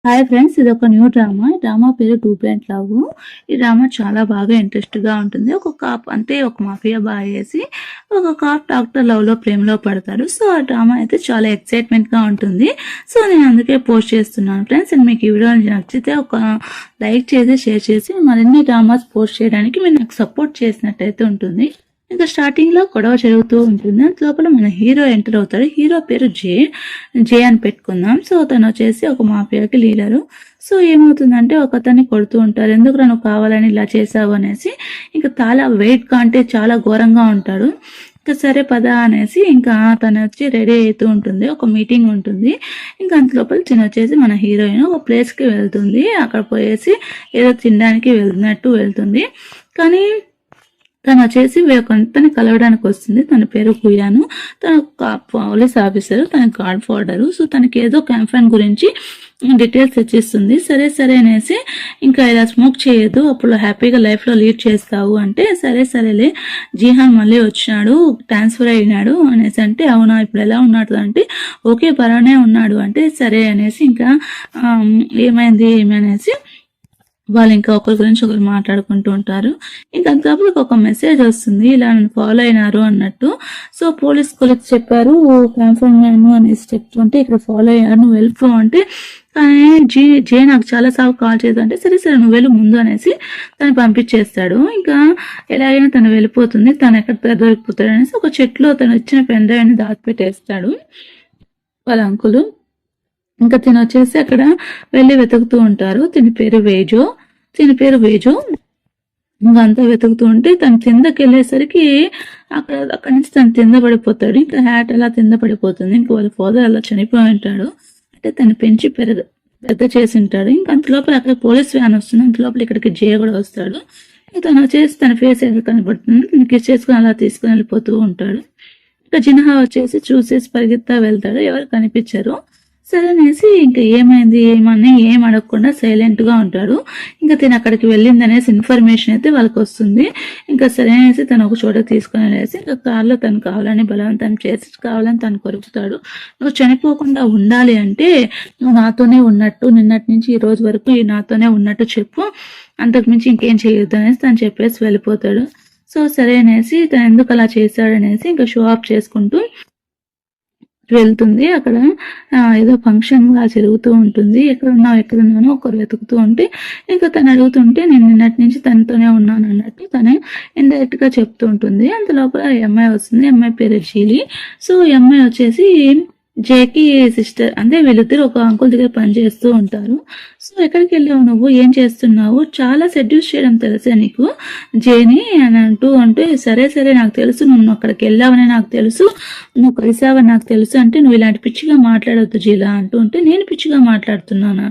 Hi friends, ఇది ఒక new drama. ఈ డ్రామా పేరు 2 పాయింట్ లవ్. ఈ డ్రామా చాలా బాగా ఇంట్రెస్ట్ గా ఉంటుంది. ఒక కాప్ అంటే ఒక మాఫియా బాయ్ వేసి ఒక కాప్ డాక్టర్ లవ్ లో ప్రేమలో పడతాడు. సో ఆ డ్రామా అయితే చాలా ఎక్సైట్మెంట్ గా ఉంటుంది. సో నేను అందుకే పోస్ట్ చేస్తున్నాను ఫ్రెండ్స్. మీకు ఈ వీడియో నచ్చితే ఒక లైక్ చేసి షేర్ చేసి మరిన్ని డ్రామాస్ పోస్ట్ చేయడానికి మీరు నాకు సపోర్ట్ చేసినట్టయితే ఉంటుంది. ఇంకా స్టార్టింగ్ లో గొడవ జరుగుతూ ఉంటుంది. లోపల మన హీరో ఎంటర్ అవుతాడు. హీరో పేరు జే అని పెట్టుకుందాం. సో తను వచ్చేసి ఒక మాఫియాకి లీడరు. సో ఏమవుతుందంటే ఒక అతన్ని కొడుతూ ఉంటారు. ఎందుకు నువ్వు కావాలని ఇలా చేసావు అనేసి. ఇంకా చాలా వెయిట్ గా అంటే చాలా ఘోరంగా ఉంటాడు. ఇంకా సరే పద అనేసి ఇంకా తను వచ్చి రెడీ అవుతూ ఉంటుంది. ఒక మీటింగ్ ఉంటుంది. ఇంకా అంత లోపల చిన్న వచ్చేసి మన హీరోయిన్ ఒక ప్లేస్ కి వెళ్తుంది. అక్కడ పోయేసి ఏదో తినడానికి వెళ్తున్నట్టు వెళ్తుంది. కానీ తను వచ్చేసి తను కలవడానికి వస్తుంది. తన పేరు కుయాను. తను పోలీస్ ఆఫీసర్, తన గాడ్ ఫాదర్. సో తనకి ఏదో క్యాంపెయిన్ గురించి డీటెయిల్స్ తెచ్చిస్తుంది. సరే అనేసి ఇంకా ఇలా స్మోక్ చేయొద్దు, అప్పుడు హ్యాపీగా లైఫ్ లో లీడ్ చేస్తావు అంటే సరేలే జీహాన్ మళ్ళీ వచ్చినాడు, ట్రాన్స్ఫర్ అయినాడు అనేసి అంటే అవునా ఇప్పుడు ఎలా ఉన్నాడు అంటే ఓకే బాగానే ఉన్నాడు అంటే సరే అనేసి ఇంకా ఏమైంది అనేసి వాళ్ళు ఇంకా ఒకరి గురించి ఒకరు మాట్లాడుకుంటూ ఉంటారు. ఇంకా అంతప్పుడు ఒక మెసేజ్ వస్తుంది, ఇలా నన్ను ఫాలో అయినారు అన్నట్టు. సో పోలీస్ కొలిక్స్ చెప్పారు కన్ఫర్మ్ అయ్యాను అనేసి చెప్తుంటే ఇక్కడ ఫాలో అయ్యారు నువ్వు వెళ్ళిపో అంటే కానీ జే నాకు చాలా సార్లు కాల్ చేద్దాం అంటే సరే నువ్వు వెళ్ళు ముందు అనేసి తను పంపించేస్తాడు. ఇంకా ఎలాగైనా తను వెళ్ళిపోతుంది. తను ఎక్కడ దొరికిపోతాడు అనేసి ఒక చెట్లో తను ఇచ్చిన పెన్ డ్రైవ్ ని దాచిపెట్టేస్తాడు వాళ్ళ అంకులు. ఇంకా తిని వచ్చేసి అక్కడ వెళ్ళి వెతుకుతూ ఉంటారు. తిని పేరు వేజో. ఇంకా అంతా వెతుకుతూ ఉంటే తను కిందకి వెళ్ళేసరికి అక్కడి నుంచి తను కింద పడిపోతాడు. ఇంకా హ్యాట్ అలా కింద పడిపోతుంది. ఇంకా వాళ్ళ ఫాదర్ అలా చనిపోయి ఉంటాడు. అంటే తను పెంచి పెద్ద చేసి ఉంటాడు. ఇంకా అంత లోపల అక్కడ పోలీస్ వ్యాన్ వస్తుంది. అంత లోపల ఇక్కడికి జయ కూడా వస్తాడు. తను వచ్చేసి తన ఫేస్ ఎక్కడ కనబడుతుంది. తను కిస్ చేసుకుని అలా తీసుకుని వెళ్ళిపోతూ ఉంటాడు. ఇంకా జిన్హా వచ్చేసి చూసేసి పరిగెత్తా వెళ్తాడు. ఎవరు కనిపించరు. సరే అనేసి ఇంకా ఏమైంది ఏమని ఏం అడగకుండా సైలెంట్ గా ఉంటాడు. ఇంకా తను అక్కడికి వెళ్ళింది అనేసి ఇన్ఫర్మేషన్ అయితే వాళ్ళకి వస్తుంది. ఇంకా సరే అనేసి తను ఒక చోట తీసుకుని వెళ్ళేసి ఇంకా కార్లో తను కావాలని బలవంతం చేసి కావాలని తను కొరుకుతాడు. నువ్వు చనిపోకుండా ఉండాలి అంటే నువ్వు నాతోనే ఉన్నట్టు నిన్నటి నుంచి ఈ రోజు వరకు నాతోనే ఉన్నట్టు చెప్పు, అంతకుమించి ఇంకేం చేయొద్దు అనేసి తను చెప్పేసి వెళ్ళిపోతాడు. సో సరే అనేసి తను ఎందుకు అలా చేశాడనేసి ఇంకా షో ఆఫ్ చేసుకుంటూ వెళ్తుంది. అక్కడ ఏదో ఫంక్షన్ గా జరుగుతూ ఉంటుంది. ఎక్కడున్నానో ఒకరు వెతుకుతూ ఉంటే ఇంకా తను అడుగుతుంటే నేను నిన్నటి నుంచి తనతోనే ఉన్నాను అన్నట్టు తనే ఇండైరెక్ట్ గా చెప్తూ ఉంటుంది. అంత లోపల అమ్మాయి వస్తుంది. అమ్మాయి పేరు జీలి. సో అమ్మాయి వచ్చేసి జేకి సిస్టర్. అంటే వీళ్ళిద్దరు ఒక అంకుల్ దగ్గర పనిచేస్తూ ఉంటారు. సో ఎక్కడికి వెళ్ళావు నువ్వు, ఏం చేస్తున్నావు, చాలా సెడ్యూస్ చేయడం తెలుసా నీకు జేని అని అంటే సరే నాకు తెలుసు, నువ్వు అక్కడికి వెళ్ళావని నాకు తెలుసు, నువ్వు కలిసావని నాకు తెలుసు అంటే నువ్వు ఇలాంటి పిచ్చిగా మాట్లాడవద్దు జీలా ఉంటే నేను పిచ్చిగా మాట్లాడుతున్నానా,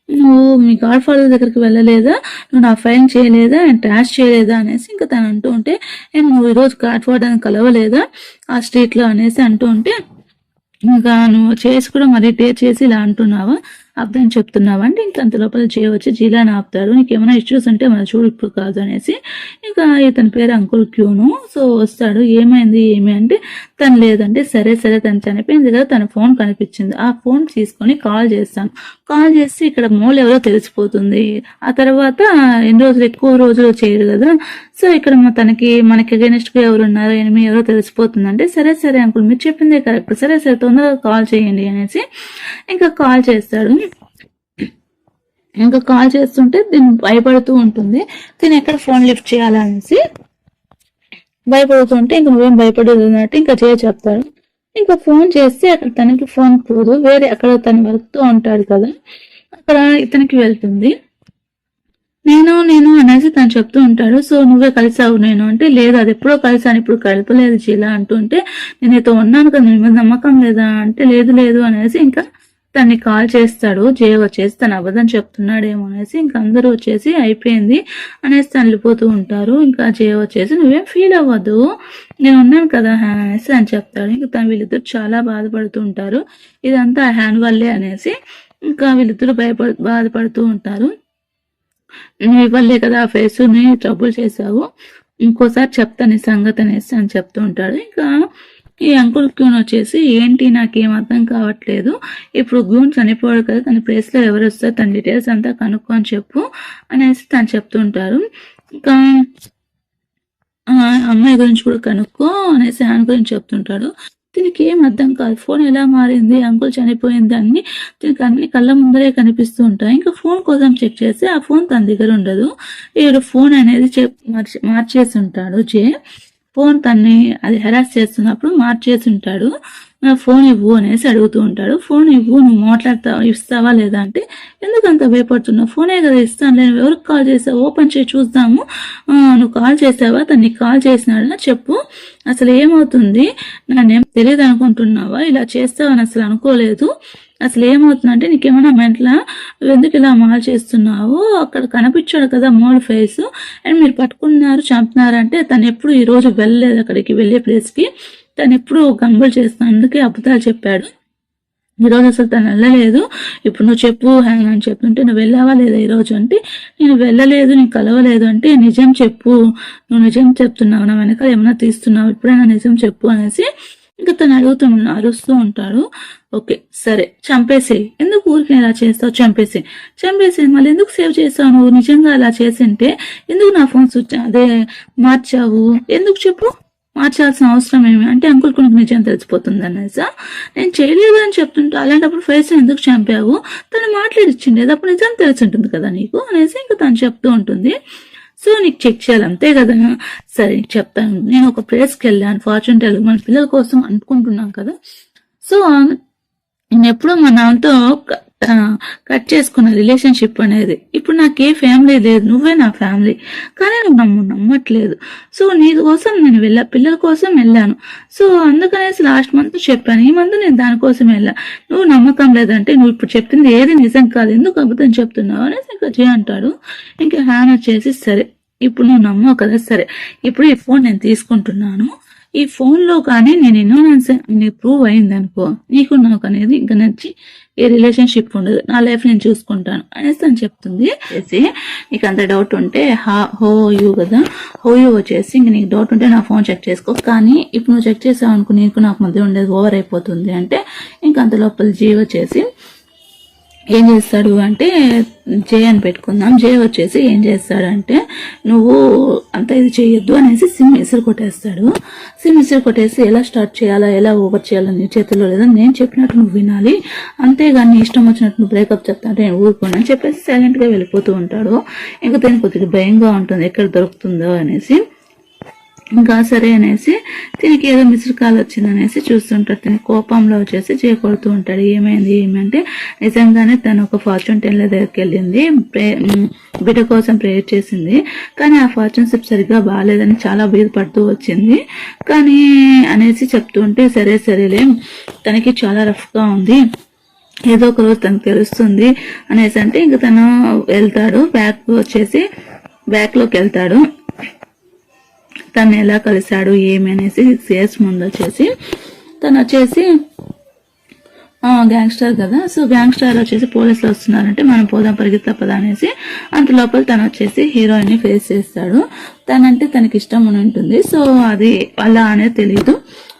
నువ్వు మీ గాడ్ ఫాదర్ దగ్గరికి వెళ్ళలేదా, నువ్వు నా ఫైన్ చేయలేదా, ట్రాష్ చేయలేదా అనేసి ఇంకా తను అంటూ ఉంటే నువ్వు ఈరోజు గాడ్ ఫాదర్ కలవలేదా ఆ స్ట్రీట్ లో అనేసి అంటూ ఉంటే ఇంకా నువ్వు చేసి కూడా మరీ డే చేసి ఇలా అంటున్నావా, అర్థం చెప్తున్నావా అంటే ఇంకా అంత లోపల జే వచ్చి జీలాని ఆపుతాడు. నీకేమైనా ఇష్యూస్ ఉంటే మన చూడు ఇప్పుడు కాదు అనేసి ఇంకా ఇతని పేరు అంకుల్ క్యూను. సో వస్తాడు. ఏమైంది ఏమి అంటే తను లేదంటే సరే తను చనిపోయింది కదా, తన ఫోన్ కనిపించింది, ఆ ఫోన్ తీసుకొని కాల్ చేస్తాను, కాల్ చేసి ఇక్కడ మోల్ ఎవరో తెలిసిపోతుంది. ఆ తర్వాత ఎక్కువ రోజులు చేయరు కదా, సో ఇక్కడ మనకి అగైనెస్ట్ గా ఎవరున్నారో ఎనిమిది ఎవరో తెలిసిపోతుంది అంటే సరే అంకుల్ మీరు చెప్పిందే కరెక్ట్, సరే తొందరగా కాల్ చేయండి అనేసి ఇంకా కాల్ చేస్తాడు. ఇంకా కాల్ చేస్తుంటే దీన్ని భయపడుతూ ఉంటుంది. దీన్ని ఎక్కడ ఫోన్ లిఫ్ట్ చేయాలనేసి భయపడుతుంటే ఇంకా నువ్వేం భయపడేది అన్నట్టు ఇంకా చెప్తాడు. ఇంకా ఫోన్ చేస్తే అక్కడ తనకి ఫోన్ పోదు, వేరే అక్కడ తను వెళ్తూ ఉంటాడు కదా అక్కడ ఇతనికి వెళ్తుంది. నేను అనేసి తను చెప్తూ ఉంటాడు. సో నువ్వే కలిసావు నేను అంటే లేదు అది ఎప్పుడో కలిసాను ఇప్పుడు కలపలేదు జీలా అంటుంటే నేను నీతో ఉన్నాను కదా నీ మీద నమ్మకం లేదా అంటే లేదు అనేసి ఇంకా తన్ని కాల్ చేస్తాడు. జే వచ్చేసి తను అబద్ధం చెప్తున్నాడేమో అనేసి ఇంకా అందరూ వచ్చేసి అయిపోయింది అనేసి తనలిపోతూ ఉంటారు. ఇంకా జే వచ్చేసి నువ్వేం ఫీల్ అవ్వద్దు నేను ఉన్నాను కదా అనేసి అని చెప్తాడు. ఇంకా తను వీళ్ళిద్దరు చాలా బాధపడుతూ ఉంటారు. ఇదంతా హ్యాండ్ వల్లే అనేసి ఇంకా వీళ్ళిద్దరు బాధపడుతూ ఉంటారు. నువ్వు ఇవ్వలే కదా ఆ ఫేస్ ని ట్రబుల్ చేసావు, ఇంకోసారి చెప్తాను ఈ సంగతి అనేసి అని చెప్తూ ఉంటాడు. ఇంకా ఈ అంకుల్ గ్యూన్ వచ్చేసి ఏంటి నాకేం అర్థం కావట్లేదు, ఇప్పుడు గ్యూన్ చనిపోయాడు కదా, తన ప్లేస్ లో ఎవరు వస్తారు, తన డీటెయిల్స్ అంతా కనుక్కొని చెప్పు అనేసి తను చెప్తుంటారు. ఇంకా అమ్మాయి గురించి కూడా కనుక్కో అనేసి ఆయన గురించి చెప్తుంటాడు. దీనికి ఏం అర్థం కాదు, ఫోన్ ఎలా మారింది, అంకుల్ చనిపోయింది అన్ని దీనికి అన్ని కళ్ళ ముందరే కనిపిస్తూ ఉంటాయి. ఇంకా ఫోన్ కోసం చెక్ చేస్తే ఆ ఫోన్ తన దగ్గర ఉండదు. ఈడు ఫోన్ అనేది మార్చేసి ఉంటాడు. ఫోన్ తన్ని అది హెరాస్ చేస్తున్నప్పుడు మార్చేసి ఉంటాడు. ఫోన్ ఇవ్వు అనేసి అడుగుతూ ఉంటాడు. ఫోన్ ఇవ్వు, నువ్వు ఇస్తావా లేదా అంటే, ఎందుకంత భయపడుతున్నావు, ఫోనే కదా ఇస్తాను, నేను ఎవరికి కాల్ చేసావు, ఓపెన్ చేసి చూద్దాము, నువ్వు కాల్ చేసావా, తనకి కాల్ చేసినాడని చెప్పు, అసలు ఏమవుతుంది, నన్నేం తెలియదు అనుకుంటున్నావా, ఇలా చేస్తావని అసలు అనుకోలేదు, అసలు ఏమవుతుందంటే నీకేమైనా మెంట్లా, ఎందుకు ఇలా మాల్ చేస్తున్నావు, అక్కడ కనిపించాడు కదా మోడ్ ఫేస్ అండ్ మీరు పట్టుకున్నారు చంపుతున్నారంటే తను ఎప్పుడు ఈ రోజు వెళ్ళలేదు, అక్కడికి వెళ్ళే ప్లేస్కి తను ఎప్పుడు గంబులు చేస్తున్నాను, అందుకే అబద్ధాలు చెప్పాడు, ఈరోజు అసలు తను వెళ్ళలేదు, ఇప్పుడు నువ్వు చెప్పు అని చెప్తుంటే నువ్వు వెళ్ళావా లేదా ఈరోజు అంటే, నేను వెళ్ళలేదు, నేను కలవలేదు అంటే, నిజం చెప్పు, నువ్వు నిజం చెప్తున్నావు, నా వెనకాల ఏమైనా తీస్తున్నావు, ఇప్పుడైనా నిజం చెప్పు అనేసి ఇంకా తను అరుస్తూ ఉంటాడు. ఓకే సరే చంపేసి, ఎందుకు ఊరికి ఇలా చేస్తావు, చంపేసి మళ్ళీ ఎందుకు సేవ్ చేస్తావు, నువ్వు నిజంగా అలా చేసింటే ఎందుకు నా ఫోన్ స్విచ్ మార్చావు, ఎందుకు చెప్పు, మార్చాల్సిన అవసరం ఏమి అంటే, అంకుల్ కొనుకు నిజం తెలిసిపోతుంది అనేసా, నేను చేయలేదు అని చెప్తుంటా, అలాంటప్పుడు ఫేస్ ఎందుకు చంపావు, తను మాట్లాడిచ్చింది అప్పుడు నిజం తెలిసి ఉంటుంది కదా నీకు అనేసి ఇంకా తను చెప్తూ ఉంటుంది. సో నీకు చెక్ చేయాలి అంతే కదా, సరే చెప్తాను, నేను ఒక ప్లేస్కి వెళ్ళాను, ఫార్చ్యూన్ టెల్ మన పిల్లల కోసం అనుకుంటున్నాం కదా, సో నేను ఎప్పుడూ మా నాన్నతో కట్ చేసుకున్న రిలేషన్షిప్ అనేది, ఇప్పుడు నాకే ఫ్యామిలీ లేదు, నువ్వే నా ఫ్యామిలీ, కానీ నువ్వు నమ్మట్లేదు, సో నీ కోసం నేను పిల్లల కోసం వెళ్ళాను, సో అందుకనేసి లాస్ట్ మంత్ చెప్పాను, ఈ మంత్ నేను దానికోసం వెళ్ళా, నువ్వు నమ్మకం లేదంటే నువ్వు ఇప్పుడు చెప్పింది ఏది నిజం కాదు, ఎందుకు అబద్ధం చెప్తున్నావు అనేసి ఇంకా జే అంటాడు. ఇంకా హ్యాన్ వచ్చేసి సరే ఇప్పుడు నువ్వు నమ్మవు కదా, సరే ఇప్పుడు ఈ ఫోన్ నేను తీసుకుంటున్నాను, ఈ ఫోన్ లో కానీ నేను ఇన్నోనెన్స్ ప్రూవ్ అయింది అనుకో, నీకు నాకు అనేది ఇంకా నచ్చి ఏ రిలేషన్షిప్ ఉండదు, నా లైఫ్ నేను చూసుకుంటాను అనేసి అని చెప్తుంది. నీకు అంత డౌట్ ఉంటే హో యూ కదా, హో యూ వచ్చేసి ఇంక నీకు డౌట్ ఉంటే నా ఫోన్ చెక్ చేసుకో, కానీ ఇప్పుడు నువ్వు చెక్ చేసావు అనుకో నీకు నాకు మధ్య ఉండేది ఓవర్ అయిపోతుంది అంటే, ఇంకా అంత లోపల జీ వచ్చేసి ఏం చేస్తాడు అంటే, జే అని పెట్టుకుందాం, జే వచ్చేసి ఏం చేస్తాడంటే, నువ్వు అంత ఇది చేయొద్దు అనేసి సిమ్ ఇసురు కొట్టేసి ఎలా స్టార్ట్ చేయాలా ఎలా ఓవర్ చేయాలా నీ చేతిలో లేదా, నేను చెప్పినట్టు నువ్వు వినాలి, అంతేగాని ఇష్టం వచ్చినట్టు నువ్వు బ్రేకప్ చెప్తాంటే నేను ఊరుకోను అని చెప్పేసి సైలెంట్ గా వెళ్ళిపోతూ ఉంటాడు. ఇంకా దీనికి కొద్దిగా భయంగా ఉంటుంది ఎక్కడ దొరుకుతుందో అనేసి, ఇంకా సరే అనేసి దీనికి ఏదో మిస్డ్ కాల్ వచ్చిందనేసి చూస్తుంటాడు. దీని కోపంలో వచ్చేసి కొడుతూ ఉంటాడు. ఏమైంది ఏమంటే, నిజంగానే తను ఒక ఫార్చ్యూన్ టెల్లర్ దగ్గరికి వెళ్ళింది, బిడ్డ కోసం ప్రేయర్ చేసింది, కానీ ఆ ఫార్చ్యూన్ షిప్ సరిగ్గా బాగాలేదని చాలా బాధపడుతూ వచ్చింది, కానీ అనేసి చెప్తూ ఉంటే సరేలే తనకి చాలా రఫ్ గా ఉంది, ఏదో ఒక రోజు తనకు తెలుస్తుంది అనేసి అంటే, ఇంక తను వెళ్తాడు బ్యాక్ లోకి వెళ్తాడు. తను ఎలా కలిశాడు ఏమి అనేసి 6 years ముందు వచ్చేసి తను వచ్చేసి గ్యాంగ్స్టర్ కదా, సో గ్యాంగ్స్టర్ వచ్చేసి పోలీసులు వస్తున్నారంటే మనం పోదాం పరిగెత్తపదా అనేసి అంత లోపల తను వచ్చేసి హీరోయిన్ ని ఫేస్ చేస్తాడు. తనంటే తనకి ఇష్టం అని ఉంటుంది, సో అది అలా అనేది తెలియదు.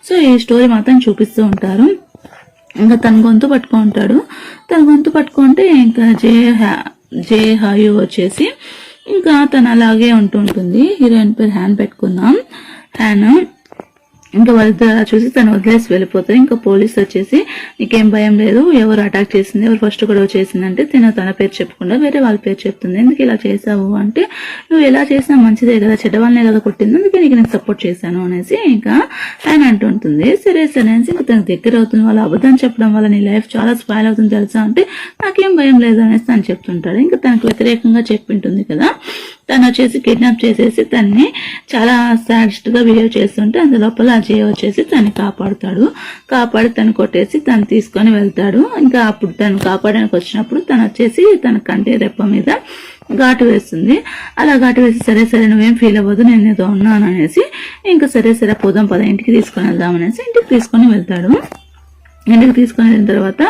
సో ఈ స్టోరీ మాత్రం చూపిస్తూ ఉంటారు. ఇంకా తన గొంతు పట్టుకుంటే ఇంకా జే హాయు వచ్చేసి ఇంకా తను అలాగే ఉంటుంటుంది. హీరోయిన్ పేరు హ్యాన్ పెట్టుకుందాం, హ్యాన్. ఇంకా వాళ్ళిద్దరు చూసి తను వదిలేసి వెళ్ళిపోతారు. ఇంకా పోలీస్ వచ్చేసి నీకేం భయం లేదు, ఎవరు అటాక్ చేసింది, ఎవరు ఫస్ట్ గొడవ చేసిందంటే తన పేరు చెప్పకుండా వేరే వాళ్ళ పేరు చెప్తుంది. ఎందుకు ఇలా చేసావు అంటే, నువ్వు ఎలా చేసినా మంచిదే కదా, చెడ్డవాళ్ళనే కదా కొట్టింది, అందుకే నీకు నేను సపోర్ట్ చేశాను అనేసి ఇంకా ఆయన అంటుంటుంది. సరే అనేసి ఇంకా తనకు దగ్గర అవుతుంది. వాళ్ళ అబద్ధం చెప్పడం వల్ల నీ లైఫ్ చాలా స్పాయిల్ అవుతుంది తెలుసా అంటే, నాకేం భయం లేదు అనేసి తను చెప్తుంటాడు. ఇంకా తనకు వ్యతిరేకంగా చెప్పింటుంది కదా, తను వచ్చేసి కిడ్నాప్ చేసేసి తన్ని చాలా సాడిస్ట్ గా బిహేవ్ చేస్తుంటే అందులోపల అజయ్ వచ్చేసి తను కాపాడి తను కొట్టేసి తను తీసుకొని వెళ్తాడు. ఇంకా అప్పుడు తను కాపాడడానికి వచ్చినప్పుడు తను వచ్చేసి తన కంటి రెప్ప మీద ఘాటు వేస్తుంది. అలా ఘాటు వేసి సరే నువ్వేం ఫీల్ అవ్వదు, నేను ఏదో ఉన్నాను అనేసి ఇంకా సరే పోదాం పద ఇంటికి తీసుకొని వెళ్దాం అనేసి ఇంటికి తీసుకొని వెళ్తాడు. ఇంటికి తీసుకొని వెళ్ళిన తర్వాత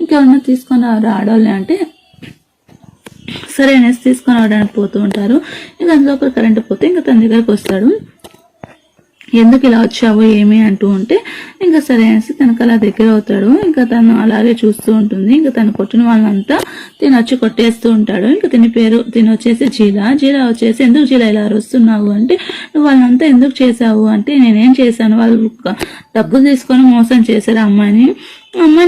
ఇంకెవరన్నా తీసుకొని ఆడవాళ్ళని అంటే సరే అనేసి తీసుకొని రావడానికి పోతూ ఉంటారు. ఇంకా అందులో ఒక కరెంట్ పోతే ఇంకా తన దగ్గరకు వస్తాడు. ఎందుకు ఇలా వచ్చావు ఏమి అంటూ ఉంటే ఇంకా సరే అనేసి తనకు అలా దగ్గర అవుతాడు. ఇంకా తను అలాగే చూస్తూ ఉంటుంది. ఇంకా తను కొట్టిన వాళ్ళంతా వచ్చి కొట్టేస్తూ ఉంటాడు. ఇంకా తిని వచ్చేసి జీలా వచ్చేసి ఎందుకు జీలా ఇలా అరుస్తున్నావు అంటే నువ్వు వాళ్ళంతా ఎందుకు చేసావు అంటే నేనేం చేశాను, వాళ్ళు డబ్బులు తీసుకొని మోసం చేశారు అమ్మాయిని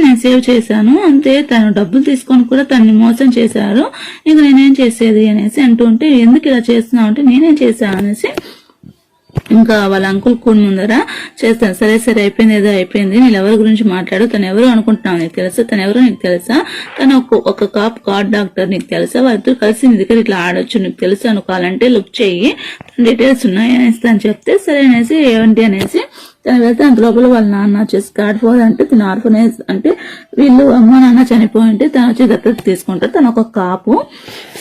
నేను సేవ్ చేశాను అంతే, తను డబ్బులు తీసుకొని కూడా తనని మోసం చేశారు, ఇంక నేనేం చేసేది అనేసి అంటూ ఉంటే ఎందుకు ఇలా చేస్తున్నావు అంటే నేనేం చేశాను అనేసి ఇంకా వాళ్ళ అంకుల్ కూడా ముందర చేస్తాను. సరే అయిపోయింది, ఏదో అయిపోయింది, నేను ఎవరి గురించి మాట్లాడు, తను ఎవరు అనుకుంటున్నావు నీకు తెలుసా, తను ఎవరో నీకు తెలుసా, తను ఒక కార్డ్ డాక్టర్ నీకు తెలుసా, వాళ్ళిద్దరు కలిసి నీ దగ్గర ఇట్లా ఆడొచ్చు నీకు తెలుసా, నువ్వు కావాలంటే లుక్ చెయ్యి డీటెయిల్స్ ఉన్నాయి అనేసి తను చెప్తే సరే అనేసి ఏమంటి అనేసి తను వెళ్తే అంత లోపల వాళ్ళ నాన్న వచ్చేసి కార్డ్ ఫాదర్ అంటే తను ఆర్ఫనేజ్ అంటే వీళ్ళు అమ్మ నాన్న చనిపోయి ఉంటే తను వచ్చి దత్తత తీసుకుంటారు, తను ఒక కాపు.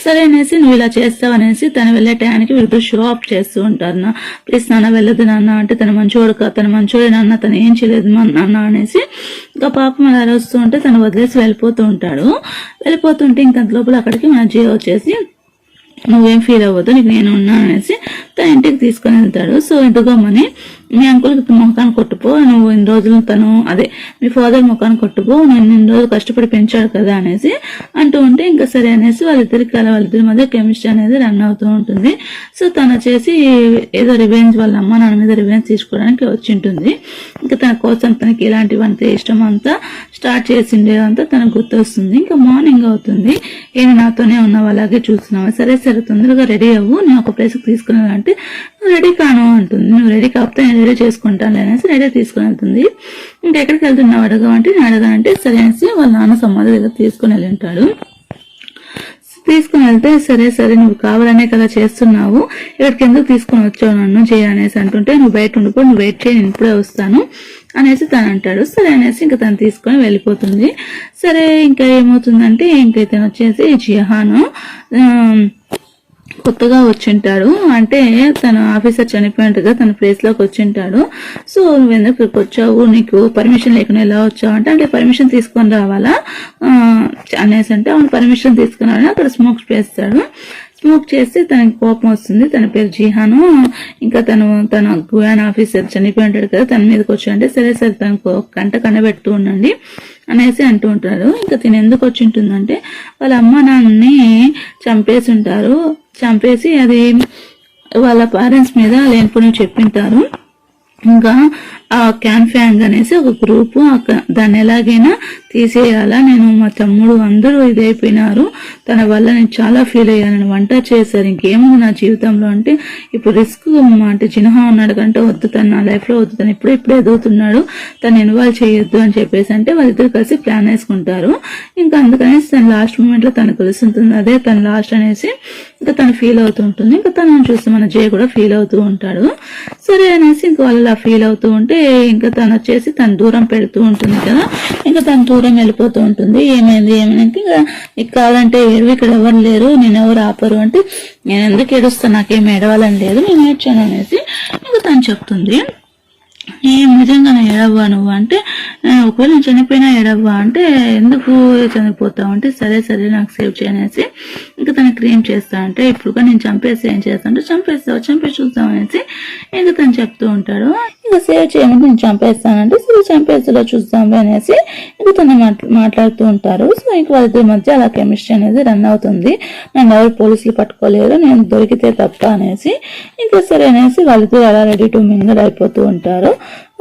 సరే అనేసి నువ్వు ఇలా చేస్తావు అనేసి తను వెళ్లే టైంకి వీళ్ళు షో ఆఫ్ చేస్తూ ఉంటారు. ప్లీజ్ నాన్న వెళ్ళదు నాన్న అంటే తన మంచోడే నాన్న, తను ఏం చేయలేదు నాన్న అనేసి ఇంకా పాపం అలా వస్తూ ఉంటే తను వదిలేసి వెళ్ళిపోతుంటే ఇంకంత లోపల అక్కడికి మన జియో వచ్చేసి నువ్వేం ఫీల్ అవ్వద్దు నీకు నేను ఉన్నా అనేసి తన ఇంటికి తీసుకొని వెళ్తాడు. సో ఎందుకమ్మని మీ అంకుల్కి మొఖాన్ని కొట్టుపో, నువ్వు ఇన్ని రోజులు మీ ఫాదర్ మొఖాన్ని కొట్టుపో, నేను ఇన్ని రోజులు కష్టపడి పెంచాడు కదా అనేసి అంటూ ఉంటే ఇంకా సరే అనేసి వాళ్ళిద్దరి మధ్య కెమిస్ట్రీ అనేది రన్ అవుతూ ఉంటుంది. సో తను వచ్చేసి ఏదో రివెంజ్ వాళ్ళ అమ్మ నాన్న మీద రివెంజ్ తీసుకోవడానికి వచ్చి ఉంటుంది. ఇంకా తన కోసం తనకి ఇలాంటివంతా ఇష్టం అంతా స్టార్ట్ చేసిండేదంతా తనకు గుర్తొస్తుంది. ఇంకా మార్నింగ్ అవుతుంది, ఏమి నాతోనే ఉన్నావు అలాగే చూస్తున్నావు, సరే తొందరగా రెడీ అవ్వు, నేను ఒక ప్లేస్కి తీసుకున్నానంటే నువ్వు రెడీ కాను అంటుంది. నువ్వు రెడీ కాకపోతే నేను రెడీ చేసుకుంటాను అనేసి రెడీ తీసుకుని వెళ్తుంది. ఇంకా ఎక్కడికి వెళ్తున్నావు అడగమంటే నేను అడగానంటే సరే అనేసి వాళ్ళ నాన్న సమాధి దగ్గర తీసుకుని వెళ్ళి ఉంటాడు. తీసుకుని వెళ్తే సరే నువ్వు కావాలనే కదా చేస్తున్నావు, ఇక్కడికి ఎందుకు తీసుకుని వచ్చావు నన్ను చేయనేసి అంటుంటే నువ్వు బయట ఉండిపో, నువ్వు వెయిట్ చేయి, నేను ఇప్పుడే వస్తాను అనేసి తను అంటాడు. సరే అనేసి ఇంకా తను తీసుకొని వెళ్ళిపోతుంది. సరే ఇంకా ఏమవుతుందంటే ఇంకా తను వచ్చేసి జిహాను కొత్తగా వచ్చింటాడు, అంటే తన ఆఫీసర్ చనిపోయినట్టుగా తన ప్లేస్ లోకి వచ్చింటాడు. సో నువ్వు ఎందుకు వచ్చావు, నీకు పర్మిషన్ లేకుండా ఎలా వచ్చావు అంటే పర్మిషన్ తీసుకొని రావాలా అనేసి అంటే అవును పర్మిషన్ తీసుకుని రావాలని అక్కడ స్మోక్ చేస్తే తనకి కోపం వస్తుంది. తన పేరు జిహాను. ఇంకా తన గుయాన్ ఆఫీసర్ చనిపోయి ఉంటాడు కదా, తన మీదకి వచ్చి అంటే సరే తనకు కంట కనబెడుతూ ఉండండి అనేసి అంటూ ఉంటారు. ఇంకా తిని ఎందుకు వచ్చి ఉంటుందంటే వాళ్ళ అమ్మ నాన్నని చంపేసి అది వాళ్ళ పేరెంట్స్ మీద లేనిపోయి చెప్పింటారు. ఇంకా ఆ క్యాన్ఫ్యాంగ్ అనేసి ఒక గ్రూప్ దాన్ని ఎలాగైనా తీసేయాలా, నేను మా తమ్ముడు అందరూ ఇదైపోయినారు, తన వల్ల నేను చాలా ఫీల్ అయ్యాను, వంట చేశారు, ఇంకేముంది నా జీవితంలో అంటే ఇప్పుడు రిస్క్ అంటే జినహా ఉన్నాడు కంటే వద్దు, తను నా లైఫ్ లో వద్దు, తను ఇప్పుడే ఎదుగుతున్నాడు, తను ఇన్వాల్వ్ చేయొద్దు అని చెప్పేసి అంటే వాళ్ళిద్దరు కలిసి ప్లాన్ వేసుకుంటారు. ఇంకా అందుకనేసి తన లాస్ట్ మూమెంట్ లో తను కలిసి ఉంటుంది, అదే తన లాస్ట్ అనేసి ఇంకా తను ఫీల్ అవుతూ ఉంటుంది. ఇంకా తనను చూస్తే మన జయ కూడా ఫీల్ అవుతూ ఉంటాడు. సరే అనేసి ఇంకా వాళ్ళు అలా ఫీల్ అవుతూ ఉంటే ఇంకా తను వచ్చేసి తను దూరం పెడుతూ ఉంటుంది కదా, ఇంకా తను దూరం వెళ్ళిపోతూ ఉంటుంది. ఏమైంది ఇంకా నీకు కావాలంటే ఏడు, ఇక్కడ ఎవరు లేరు, నేను ఎవరు ఆపరు అంటే నేను ఎందుకు ఏడుస్తాను, నాకేం ఏడవాలని లేదు, నేను ఏడ్చాను అనేసి ఇంకా తను చెప్తుంది. ఏం నిజంగానే ఏడవ్వా నువ్వు అంటే ఒకవేళ నేను చనిపోయినా ఏడవ్వా అంటే ఎందుకు చనిపోతావు అంటే సరే నాకు సేవ్ చేయనేసి ఇంకా తను క్రీమ్ చేస్తా అంటే ఇప్పుడు నేను చంపేసి ఏం చేస్తా అంటే చంపేసి చూస్తాం అనేసి ఇంకా తను చెప్తూ ఉంటాడు. ఇంకా సేవ్ చేయమంటే నేను చంపేస్తానంటే సరే చంపేసేలా చూస్తాం అనేసి ఇంకా తను మాట్లాడుతూ ఉంటారు. సో ఇంక వాళ్ళిద్దరి మధ్య అలా కెమిస్ట్రీ అనేది రన్ అవుతుంది. నన్ను ఎవరు పోలీసులు పట్టుకోలేరు, నేను దొరికితే తప్ప అనేసి ఇంకా సరే అనేసి వాళ్ళిద్దరు అలా రెడీ టు మింగల్ అయిపోతూ ఉంటారు.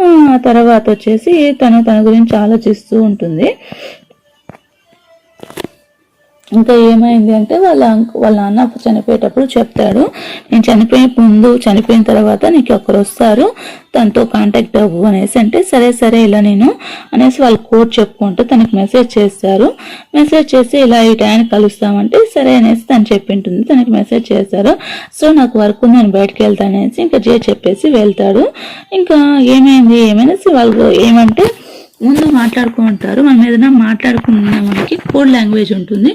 ఆ తర్వాత వచ్చేసి తన గురించి ఆలోచిస్తూ ఉంటుంది. ఇంకా ఏమైంది అంటే వాళ్ళ నాన్న చనిపోయేటప్పుడు చెప్తాడు, నేను చనిపోయిన తర్వాత నీకు ఒకరు వస్తారు, తనతో కాంటాక్ట్ అవ్వు అనేసి అంటే సరే ఇలా నేను అనేసి వాళ్ళు కోడ్ చెప్పుకుంటూ తనకి మెసేజ్ చేసి ఇలా ఈ టైంకి కలుస్తామంటే సరే అనేసి తను చెప్పింటుంది. తనకి మెసేజ్ చేస్తారు. సో నాకు వర్క్ ఉంది, నేను బయటకు వెళ్తాను అనేసి ఇంకా చెప్పేసి వెళ్తాడు. ఇంకా ఏమైనా వాళ్ళు ఏమంటే ముందు మాట్లాడుకుంటారు, మనం ఏదైనా మాట్లాడుకున్నా మనకి కోడ్ లాంగ్వేజ్ ఉంటుంది,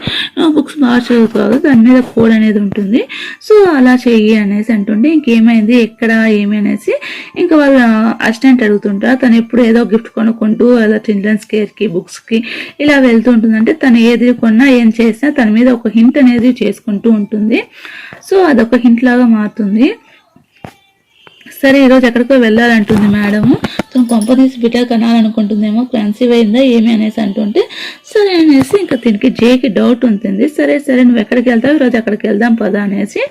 బుక్స్ బాగా చదువుకోవాలి, దాని మీద కోడ్ అనేది ఉంటుంది. సో అలా చెయ్యి అనేసి అంటుంటే ఇంకేమైంది ఎక్కడ ఏమి అనేసి ఇంకా వాళ్ళ అసిస్టెంట్ అడుగుతుంటారు. తను ఎప్పుడు ఏదో గిఫ్ట్ కొనుక్కుంటూ అలా చిల్డ్రన్స్ కేర్ కి బుక్స్ కి ఇలా వెళ్తూ ఉంటుందంటే తను ఏది కొన్నా ఏం చేసినా తన మీద ఒక హింట్ అనేది చేసుకుంటూ ఉంటుంది. సో అదొక హింట్ లాగా మారుతుంది. సరే ఈరోజు ఎక్కడికో వెళ్ళాలంటుంది మేడం. తను కొంపదీసి బిడ్డ కనాలనుకుంటుందేమో, కన్సీవ్ అయిందా ఏమి అనేసి అంటుంటే సరే అనేసి ఇంకా దీనికి జేకి డౌట్ ఉంటుంది. సరే సరే నువ్వు ఎక్కడికి వెళ్తావు, ఈరోజు అక్కడికి వెళ్దాం పదా అనేసి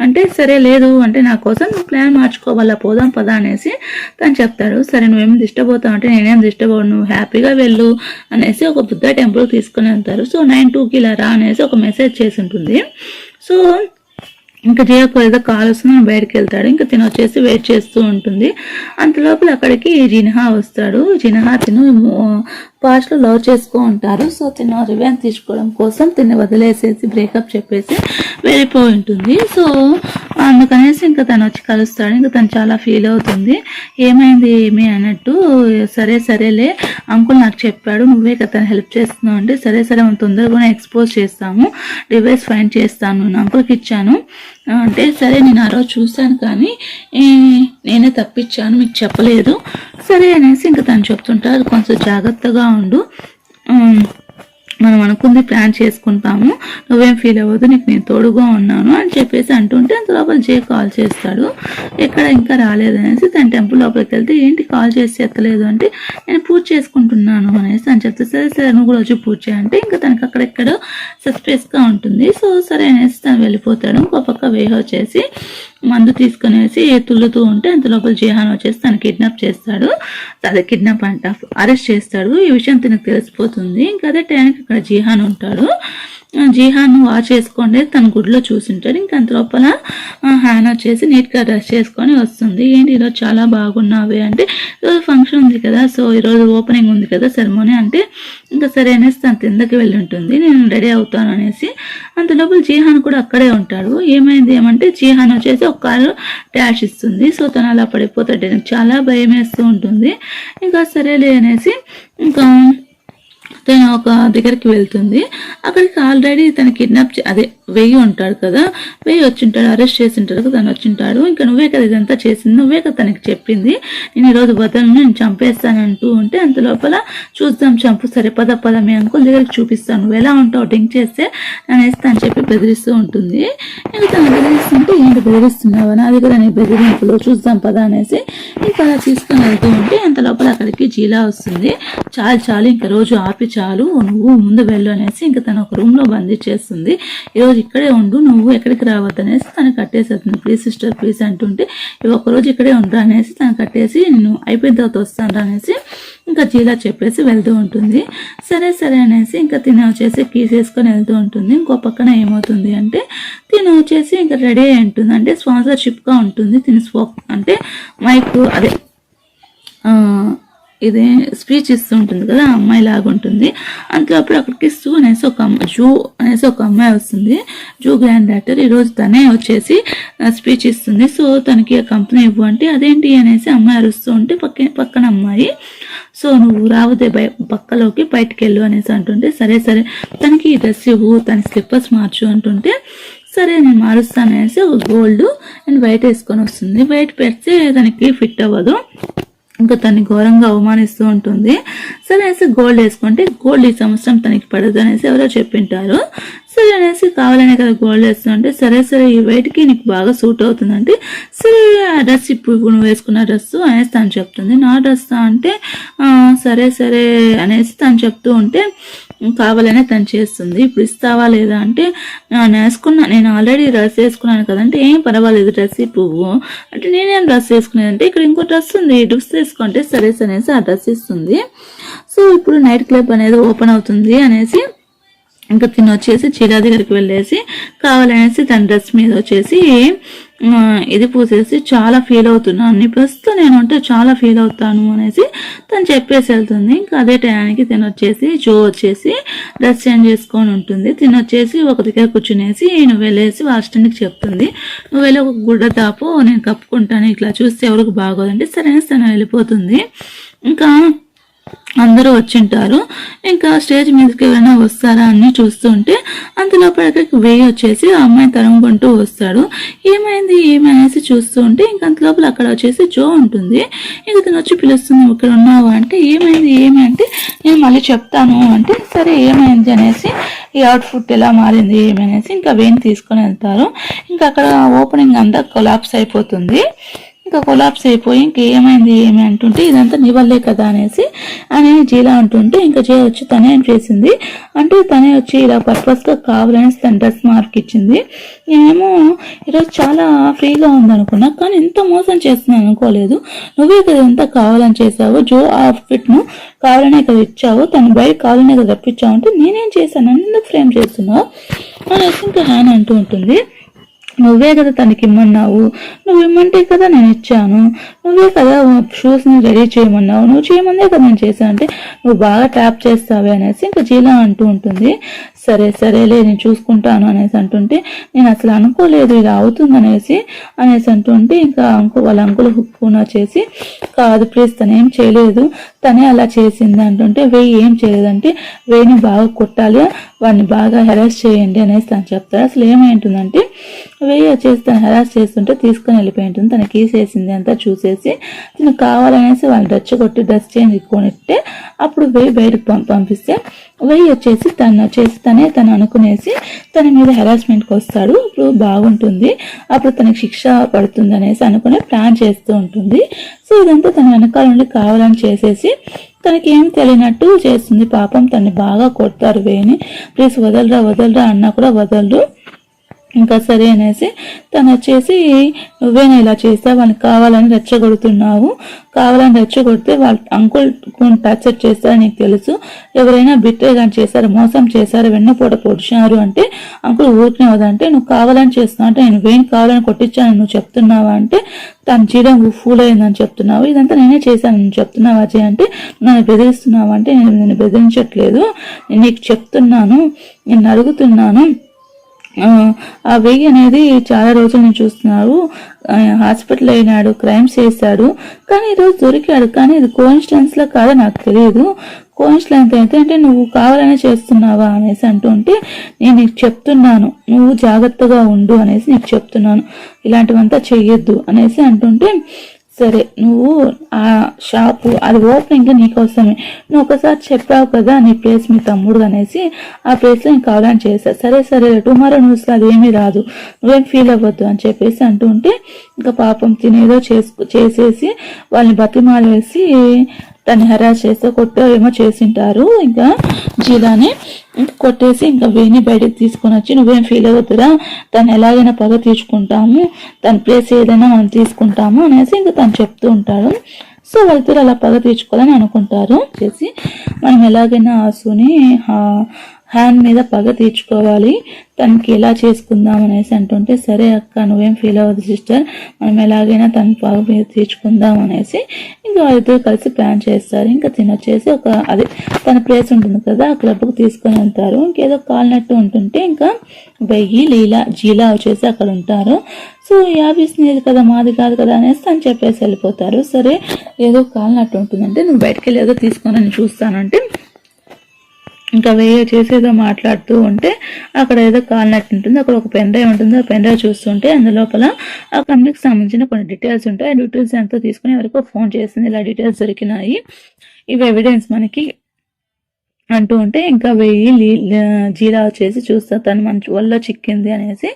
అంటే సరే లేదు అంటే నా కోసం నువ్వు ప్లాన్ మార్చుకోవాలా, పోదాం పదా అనేసి తను చెప్తాడు. సరే నువ్వేమి డిస్టర్బ్ అవుతావు అంటే నేనేం డిస్టర్బ్ అవ్వను, నువ్వు హ్యాపీగా వెళ్ళు అనేసి ఒక బుద్ధ టెంపుల్ తీసుకుని వెళ్తారు. సో 9-2కి ఇలా రా అనేసి ఒక మెసేజ్ చేసి ఉంటుంది. సో ఇంకా జియాకు ఏదో కాల్ వస్తుంది, బయటకు వెళ్తాడు. ఇంకా తిను వచ్చేసి వెయిట్ చేస్తూ ఉంటుంది. అంత లోపల అక్కడికి జిన్హా వస్తాడు. జిన్హా తిను పాస్ట్ లో లవ్ చేసుకో ఉంటారు. సో తిను రివెంజ్ తీసుకోవడం కోసం తిని వదిలేసేసి బ్రేకప్ చెప్పేసి వెళ్ళిపోయి ఉంటుంది. సో అందుకనేసి ఇంకా తను వచ్చి కలుస్తాడు. ఇంకా తను చాలా ఫీల్ అవుతుంది, ఏమైంది ఏమి అన్నట్టు. సరే సరేలే అంకుల్ నాకు చెప్పాడు, నువ్వే కదా తను హెల్ప్ చేస్తున్నావు అంటే సరే సరే మనం తొందరగానే ఎక్స్పోజ్ చేస్తాము, డివైస్ ఫైండ్ చేస్తాను నేను అంకుల్కి ఇచ్చాను అంటే సరే నేను ఆ రోజు చూశాను కానీ నేనే తప్పించాను మీకు చెప్పలేదు సరే అనేసి ఇంకా తను చెప్తుంటారు. కొంచెం జాగ్రత్తగా ఉండు, మనం అనుకుంది ప్లాన్ చేసుకుంటాము, నువ్వేం ఫీల్ అవ్వదు, నీకు నేను తోడుగా ఉన్నాను అని చెప్పేసి అంటుంటే అంత లోపల జే కాల్ చేస్తాడు. ఎక్కడ ఇంకా రాలేదు అనేసి తన టెంపుల్ లోపలికి వెళ్తే ఏంటి కాల్ చేసి ఎత్తలేదు అంటే నేను పూజ చేసుకుంటున్నాను అనేసి అని చెప్తే సరే సరే నువ్వు కూడా వచ్చి పూజ చేయంటే ఇంకా తనకి అక్కడెక్కడో సస్పెన్స్గా ఉంటుంది. సో సరే అనేసి తను వెళ్ళిపోతాడు. ఇంకో పక్క వేహ వచ్చేసి మందు తీసుకునేసి తుల్లుతూ ఉంటే అంత లోపల జిహాన్ వచ్చేసి తను కిడ్నాప్ చేస్తాడు. అదే కిడ్నాప్ అంట అరెస్ట్ చేస్తాడు. ఈ విషయం తనకు తెలిసిపోతుంది. ఇంకా అదే టైంకి అక్కడ జిహాన్ ఉంటాడు. జిహాన్ వాచ్ చేసుకోండి తన గుడిలో చూసింటాడు. ఇంకా అంత లోపల హ్యాన్ వచ్చేసి నీట్గా డ్రెస్ చేసుకొని వస్తుంది. ఏంటి ఈరోజు చాలా బాగున్నావే అంటే ఈరోజు ఫంక్షన్ ఉంది కదా, సో ఈరోజు ఓపెనింగ్ ఉంది కదా సెరమోనీ అంటే ఇంకా సరే అనేసి తను కిందకి వెళ్ళి ఉంటుంది. నేను రెడీ అవుతాను అనేసి అంత లోపల జిహాన్ కూడా అక్కడే ఉంటాడు. ఏమైంది ఏమంటే జిహాన్ వచ్చేసి ఒక కారు డాష్ ఇస్తుంది. సో తను అలా పడిపోతాడు. నాకు చాలా భయం వేస్తూ ఉంటుంది. ఇంకా సరేలే అనేసి ఇంకా తను ఒక దగ్గరికి వెళ్తుంది. అక్కడికి ఆల్రెడీ తను కిడ్నాప్ అదే వెయ్యి ఉంటాడు కదా, వెయ్యి వచ్చింటాడు, అరెస్ట్ చేసి ఉంటాడు కదా, తను వచ్చింటాడు. ఇంకా నువ్వే కదా ఇదంతా చేసింది, నువ్వే కదా తనకి చెప్పింది నేను ఈరోజు బదులు నేను చంపేస్తానంటూ ఉంటే అంత లోపల చూద్దాం చంపు సరే పద మీ అంకుల్ దగ్గరికి చూపిస్తాను, నువ్వు ఎలా ఉంటావు డ్రింక్ చేస్తే అనేసి తను చెప్పి బెదిరిస్తూ ఉంటుంది. ఇంకా తను బెదిరిస్తుంటే ఏంటి బెదిరిస్తున్నావు నాది కదా నీ బెదిరింపులో చూద్దాం పద అనేసి ఇంకా అలా తీసుకొని వెళ్తూ ఉంటే అంత లోపల అక్కడికి జీలా వస్తుంది. చాలు ఇంకా రోజు ఆపి చాలు నువ్వు ముందు వెళ్ళు అనేసి ఇంకా తను ఒక రూమ్ లో బంధించేస్తుంది. ఈరోజు ఇక్కడే ఉండు, నువ్వు ఎక్కడికి రావద్దు అనేసి తను కట్టేసేస్తుంది. ప్లీజ్ సిస్టర్ ప్లీజ్ అంటుంటే ఒక్కరోజు ఇక్కడే ఉండరా అనేసి తను కట్టేసి నేను అయిపోయిన తర్వాత వస్తాను అనేసి ఇంకా జీలా చెప్పేసి వెళ్తూ ఉంటుంది. సరే సరే అనేసి ఇంకా తిన వచ్చేసి కీస్ వేసుకొని వెళ్తూ ఉంటుంది. ఇంకో పక్కన ఏమవుతుంది అంటే తిన వచ్చేసి ఇంకా రెడీ అయి ఉంటుంది. అంటే స్పాన్సర్షిప్గా ఉంటుంది. తిని అంటే మైక్ అదే ఇదే స్పీచ్ ఇస్తూ ఉంటుంది కదా, అమ్మాయి లాగా ఉంటుంది. అంతలోప్పుడు అక్కడికి జూ అనేసి ఒక అమ్మాయి వస్తుంది. జూ గ్రాండ్ డాక్టర్ ఈరోజు తనే వచ్చేసి స్పీచ్ ఇస్తుంది. సో తనకి కంపెనీ ఇవ్వు అంటే అదేంటి అనేసి అమ్మాయి అరుస్తూ ఉంటే పక్కన అమ్మాయి సో నువ్వు రావదే పక్కలోకి బయటకు వెళ్ళు అనేసి అంటుంటే సరే తనకి డ్రెస్ ఇవ్వు, తన స్లిప్పర్స్ మార్చు అంటుంటే సరే నేను మారుస్తాను అనేసి ఒక గోల్డ్ అండ్ వైట్ వేసుకొని వస్తుంది. వైట్ పెడితే తనకి ఫిట్ అవ్వదు. ఇంకా తనని ఘోరంగా అవమానిస్తూ ఉంటుంది. సరే అనేసి గోల్డ్ వేసుకుంటే గోల్డ్ ఈ సంవత్సరం తనకి పడదు అనేసి ఎవరో చెప్పింటారు. సరే అనేసి కావాలనే కదా గోల్డ్ వేస్తుంటే సరే ఈ వెయిట్కి నీకు బాగా సూట్ అవుతుందంటే సరే ఆ డ్రెస్ ఇప్పుడు నువ్వు వేసుకున్న డ్రెస్ అనేసి తను చెప్తుంది. నా డ్రెస్ అంటే సరే అనేసి తను చెప్తూ ఉంటే కావాలనే తను చేస్తుంది. ఇప్పుడు ఇస్తావా లేదా అంటే నేను ఆల్రెడీ డ్రెస్ వేసుకున్నాను కదంటే ఏం పర్వాలేదు డ్రెస్ పువ్వు అంటే నేనేం డ్రెస్ వేసుకునేదంటే ఇక్కడ ఇంకో డ్రెస్ ఉంది డ్రెస్ వేసుకుంటే సరే అనేసి ఆ డ్రెస్ ఇస్తుంది. సో ఇప్పుడు నైట్ క్లబ్ అనేది ఓపెన్ అవుతుంది అనేసి ఇంకా తిని వచ్చేసి చీరా దగ్గరికి వెళ్ళేసి కావాలనేసి తన డ్రెస్ మీద వచ్చేసి ఇది పూసేసి చాలా ఫీల్ అవుతున్నాను నీ ప్రస్తుతం నేను అంటే చాలా ఫీల్ అవుతాను అనేసి తను చెప్పేసి వెళ్తుంది. ఇంకా అదే టైంకి తినొచ్చేసి జో వచ్చేసి డ్రెస్ చేంజ్ చేసుకొని ఉంటుంది. తినొచ్చేసి ఒక దగ్గర కూర్చునేసి నువ్వు వెళ్ళేసి అసిస్టెంట్కి చెప్తుంది, నువ్వు వెళ్ళి ఒక గుడ్డ తాపు నేను కప్పుకుంటాను, ఇట్లా చూస్తే ఎవరికి బాగోదంటే సరే తను వెళ్ళిపోతుంది. ఇంకా అందరూ వచ్చింటారు. ఇంకా స్టేజ్ మీదకి ఎవరైనా వస్తారా అని చూస్తూ ఉంటే అంతలోపలికి వెయ్యి వచ్చేసి ఆ అమ్మాయిని తరుముకుంటూ వస్తాడు. ఏమైంది అనేసి చూస్తూ ఉంటే ఇంకా అంతలోపల అక్కడ వచ్చేసి జో ఉంటుంది. ఇంకా తను వచ్చి పిలుస్తుంది, ఇక్కడ ఉన్నావా అంటే ఏమి అంటే నేను మళ్ళీ చెప్తాను అంటే సరే ఏమైంది అనేసి ఈ అవుట్ఫిట్ ఎలా మారింది ఏమనేసి ఇంకా వెయ్యిని తీసుకొని వెళ్తారు. ఇంకా అక్కడ ఓపెనింగ్ అంతా కొలాప్స్ అయిపోతుంది. ఇంకా కొలాప్స్ అయిపోయి ఇంకేమైంది ఏమి అంటుంటే ఇదంతా నీ వల్లే కదా అనేసి అని జీలా అంటుంటే ఇంకా జే వచ్చి తనే ఏం చేసింది అంటే తనే వచ్చి ఇలా పర్పస్గా కావాలనేసి తన డ్రెస్ మార్క్ ఇచ్చింది. నేనేమో ఈరోజు చాలా ఫ్రీగా ఉందనుకున్నా, కానీ ఇంత మోసం చేస్తున్నాను అనుకోలేదు. నువ్వే కదా ఎంత కావాలని చేసావు, జో అవుట్ఫిట్ను కావాలనే కదా ఇచ్చావు, తను బయట కావాలనే కదా రప్పించావు అంటే నేనేం చేశాను, నన్ను ఎందుకు ఫ్రేమ్ చేస్తున్నావు అనేసి ఇంకా హ్యాన్ అంటూ ఉంటుంది. నువ్వే కదా తనకి ఇమ్మన్నావు, నువ్వు ఇమ్మంటే కదా నేను ఇచ్చాను, నువ్వే కదా షూస్ని రెడీ చేయమన్నావు, నువ్వు చేయమనే కదా నేను చేశాను అంటే నువ్వు బాగా ట్యాప్ చేస్తావే అనేసి ఇంకా జీలా అంటూ ఉంటుంది. సరేలే నేను చూసుకుంటాను అనేసి అంటుంటే నేను అసలు అనుకోలేదు ఇలా అవుతుంది అనేసి అంటుంటే ఇంకా వాళ్ళ అంకుల్ ఫోన్ చేసి కాదు ప్లీజ్ తను ఏం చేయలేదు, తనే అలా చేసింది అంటుంటే వెయ్యి ఏం చేయలేదంటే వెయ్యిని బాగా కొట్టాలి, వాడిని బాగా హెరాస్ చేయండి అనేసి తను చెప్తారు. అసలు ఏమైంటుందంటే వెయ్యి వచ్చేసి తను హెరాస్ చేస్తుంటే తీసుకొని వెళ్ళిపోయి ఉంటుంది. తన కీస్ వేసింది అంతా చూసేసి తను కావాలనేసి వాళ్ళని రెచ్చగొట్టి డ్రెస్ చేంజ్ కొనిస్తే అప్పుడు వెయ్యి బయటకు పంపిస్తే వెయ్యి వచ్చేసి తను అనుకునేసి తన మీద హెరాస్మెంట్కి వస్తాడు. ఇప్పుడు బాగుంటుంది, అప్పుడు తనకి శిక్ష పడుతుంది అనేసి అనుకుని ప్లాన్ చేస్తూ ఉంటుంది. సో ఇదంతా తన వెనకాల నుండి కావాలని చేసేసి తనకి ఏం తెలియనట్టు చేస్తుంది. పాపం తన్ని బాగా కొడతారు వేణి, ప్లీజ్ వదలరా అన్నా కూడా వదలరు. ఇంకా సరే అనేసి తను వచ్చేసి నువ్వేనా ఇలా చేస్తా, వాళ్ళని కావాలని రెచ్చగొడుతున్నావు, కావాలని రెచ్చగొడితే వాళ్ళ అంకుల్ టచ్ చేస్తారని నీకు తెలుసు, ఎవరైనా బిట్రే కానీ చేశారు, మోసం చేశారు, వెన్నపూట పొడిచారు అంటే అంకుల్ ఊరికనే వదంటే నువ్వు కావాలని చేస్తున్నావు అంటే నేను వేణి కావాలని కొట్టించాను నువ్వు చెప్తున్నావా అంటే తను చేయడం ఫూల్ అయిందని చెప్తున్నావు, ఇదంతా నేనే చేశాను నువ్వు చెప్తున్నావా అజయ్ అంటే నన్ను బెదిరిస్తున్నావు అంటే నేను బెదిరించట్లేదు, నేను నీకు చెప్తున్నాను, నేను అడుగుతున్నాను. ఆ వెయ్యి అనేది చాలా రోజుల నుంచి చూస్తున్నారు, హాస్పిటల్ అయినాడు, క్రైమ్స్ చేశాడు, కానీ ఈరోజు దొరికాడు, కానీ ఇది కోఇన్సిడెన్స్ లా కాదో నాకు తెలియదు, కోఇన్సిడెన్స్ అయితే అంటే నువ్వు కావాలనే చేస్తున్నావా అనేసి అంటుంటే నేను నీకు చెప్తున్నాను నువ్వు జాగ్రత్తగా ఉండు అనేసి నీకు చెప్తున్నాను, ఇలాంటివంతా చెయ్యొద్దు అనేసి అంటుంటే సరే నువ్వు ఆ షాపు అది ఓపెనింగ్ నీకోసమే, నువ్వు ఒకసారి చెప్పావు కదా నీ ప్లేస్ మీ తమ్ముడు అనేసి ఆ ప్లేస్లో నేను కావాలని చేశా, సరే టుమారో న్యూస్లో అదేమీ రాదు, నువ్వేం ఫీల్ అవ్వద్దు అని చెప్పేసి అంటుంటే ఇంకా పాపం తినేదో చేసేసి వాళ్ళని బతిమాలేసి తను హెరాస్ చేస్తే కొట్టో ఏమో చేసింటారు. ఇంకా జీలాని కొట్టేసి ఇంకా వేణి బయటకు తీసుకొని వచ్చి నువ్వేం ఫీల్ అవ్వద్దురా, తను ఎలాగైనా పగ తీర్చుకుంటాము, తన ప్లేస్ ఏదైనా మనం తీసుకుంటాము అనేసి ఇంకా తను చెప్తూ ఉంటాడు. సో వాళ్ళిద్దరు అలా పగ తీర్చుకోవాలని అనుకుంటారు. చేసి మనం ఎలాగైనా ఆసుని హ్యాండ్ మీద పగ తీర్చుకోవాలి, తనకి ఎలా చేసుకుందాం అనేసి అంటుంటే సరే అక్క నువ్వేం ఫీల్ అవ్వదు సిస్టర్, మనం ఎలాగైనా తన పగ మీద తీర్చుకుందాం అనేసి ఇంకా వాళ్ళిద్దరు కలిసి ప్లాన్ చేస్తారు. ఇంకా తినొచ్చేసి అదే తన ప్లేస్ ఉంటుంది కదా ఆ క్లబ్కి తీసుకొని వెళ్తారు. ఇంకేదో కాలినట్టు ఉంటుంటే ఇంకా వెయ్యి జీలా వచ్చేసి అక్కడ ఉంటారు. సో ఈ ఆఫీస్ నీది కదా మాది కాదు కదా అనేసి తను చెప్పేసి వెళ్ళిపోతారు. సరే ఏదో కాలినట్టు ఉంటుందంటే నువ్వు బయటకు వెళ్ళి ఏదో తీసుకొని నేను చూస్తానంటే ఇంకా వెయ్యి చేసేదో మాట్లాడుతూ ఉంటే అక్కడ ఏదో కాలినట్టు ఉంటుంది, అక్కడ ఒక పెన్ డ్రైవ్ ఉంటుంది, ఆ పెన్ డ్రైవ్ చూస్తుంటే అందులోపల ఆ కంపెనీకి సంబంధించిన కొన్ని డీటెయిల్స్ ఉంటాయి. ఆ డీటెయిల్స్ ఎంతో తీసుకుని ఎవరికో ఫోన్ చేసింది, ఇలా డీటెయిల్స్ దొరికినాయి, ఇవి ఎవిడెన్స్ మనకి అంటూ ఉంటే ఇంకా వెయ్యి జీలా వచ్చేసి చూస్తా తను మన వల్ల చిక్కింది అనేసి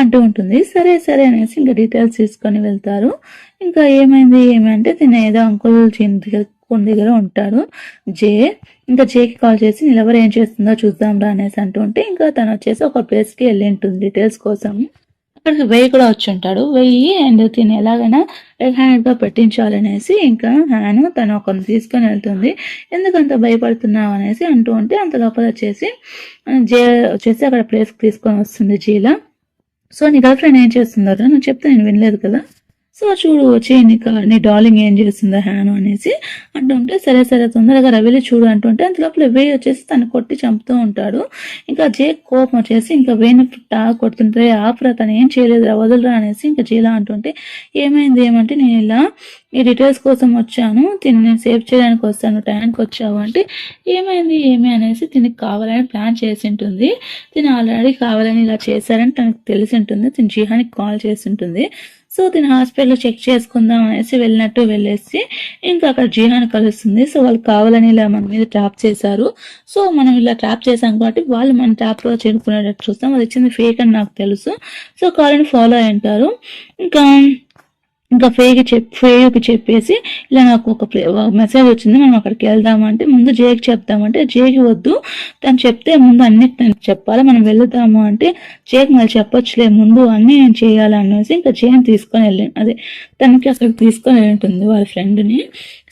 అంటూ ఉంటుంది. సరే అనేసి ఇంకా డీటెయిల్స్ తీసుకొని వెళ్తారు. ఇంకా ఏమంటే తిన ఏదో అంకుల్ దగ్గర ఉంటాడు జే. ఇంకా జేకి కాల్ చేసి నిలవరు ఏం చేస్తుందో చూద్దాం రా అనేసి అంటుంటే ఇంకా తను వచ్చేసి ఒక ప్లేస్కి వెళ్ళి ఉంటుంది డీటెయిల్స్ కోసం. అక్కడికి వెయ్యి కూడా వచ్చి ఉంటాడు. వెయ్యి అండ్ తిని ఎలాగైనా రెడ్ హ్యాండెడ్గా పెట్టించాలనేసి ఇంకా హ్యాన్ తను ఒకరిని తీసుకొని వెళ్తుంది. ఎందుకంత భయపడుతున్నావు అనేసి అంటూ ఉంటే అంత లోపల వచ్చేసి జే వచ్చేసి అక్కడ ప్లేస్కి తీసుకొని వస్తుంది జీలా. సో నీ గర్ల్ ఫ్రెండ్ ఏం చేస్తుందో నువ్వు చెప్తే నేను వినలేదు కదా, సో చూడు వచ్చి నీ డార్లింగ్ ఏం చేస్తుందా హ్యాను అనేసి అంటుంటే సరే తొందరగా రవిలి చూడు అంటుంటే అంత లోపల వేయి వచ్చేసి తను కొట్టి చంపుతూ ఉంటాడు. ఇంకా జే కోపం వచ్చేసి ఇంకా వేణి కొడుతుంటే ఆపురా తను ఏం చేయలేదురా వదలరా అనేసి ఇంకా జీలా అంటుంటే ఏమంటే నేను ఇలా ఈ డీటెయిల్స్ కోసం వచ్చాను, నేను సేవ్ చేయడానికి వస్తాను, టైంకి వచ్చావు అంటే ఏమి అనేసి తినకి కావాలని ప్లాన్ చేసి ఉంటుంది. తిని ఆల్రెడీ కావాలని ఇలా చేశారని తనకు తెలిసి ఉంటుంది. తిని జీహానికి కాల్ చేసి ఉంటుంది. సో తిని హాస్పిటల్లో చెక్ చేసుకుందాం అనేసి వెళ్ళేసి ఇంకా అక్కడ జీహాన్ కలుస్తుంది. సో వాళ్ళు కావాలని ఇలా మన మీద ట్రాప్ చేశారు, సో మనం ఇలా ట్రాప్ చేసాం కాబట్టి వాళ్ళు మన ట్రాప్లో చేరుకునేటట్టు చూస్తాం, అది ఇచ్చింది ఫేక్ అని నాకు తెలుసు. సో కావాలని ఫాలో అయి ఉంటారు. ఇంకా ఇంకా ఫేయుకి చెప్పేసి ఇలా నాకు ఒక మెసేజ్ వచ్చింది, మనం అక్కడికి వెళ్దామంటే ముందు జేకి చెప్తామంటే జేకి వద్దు, తను చెప్తే ముందు అన్ని తను చెప్పాలి, మనం వెళ్తాము అంటే జేకి మళ్ళీ చెప్పొచ్చులే ముందు అన్ని నేను చేయాలి అనేసి ఇంకా జేని తీసుకొని అదే తనకి అక్కడికి తీసుకొని వెళ్ళి ఉంటుంది వాళ్ళ ఫ్రెండ్ని.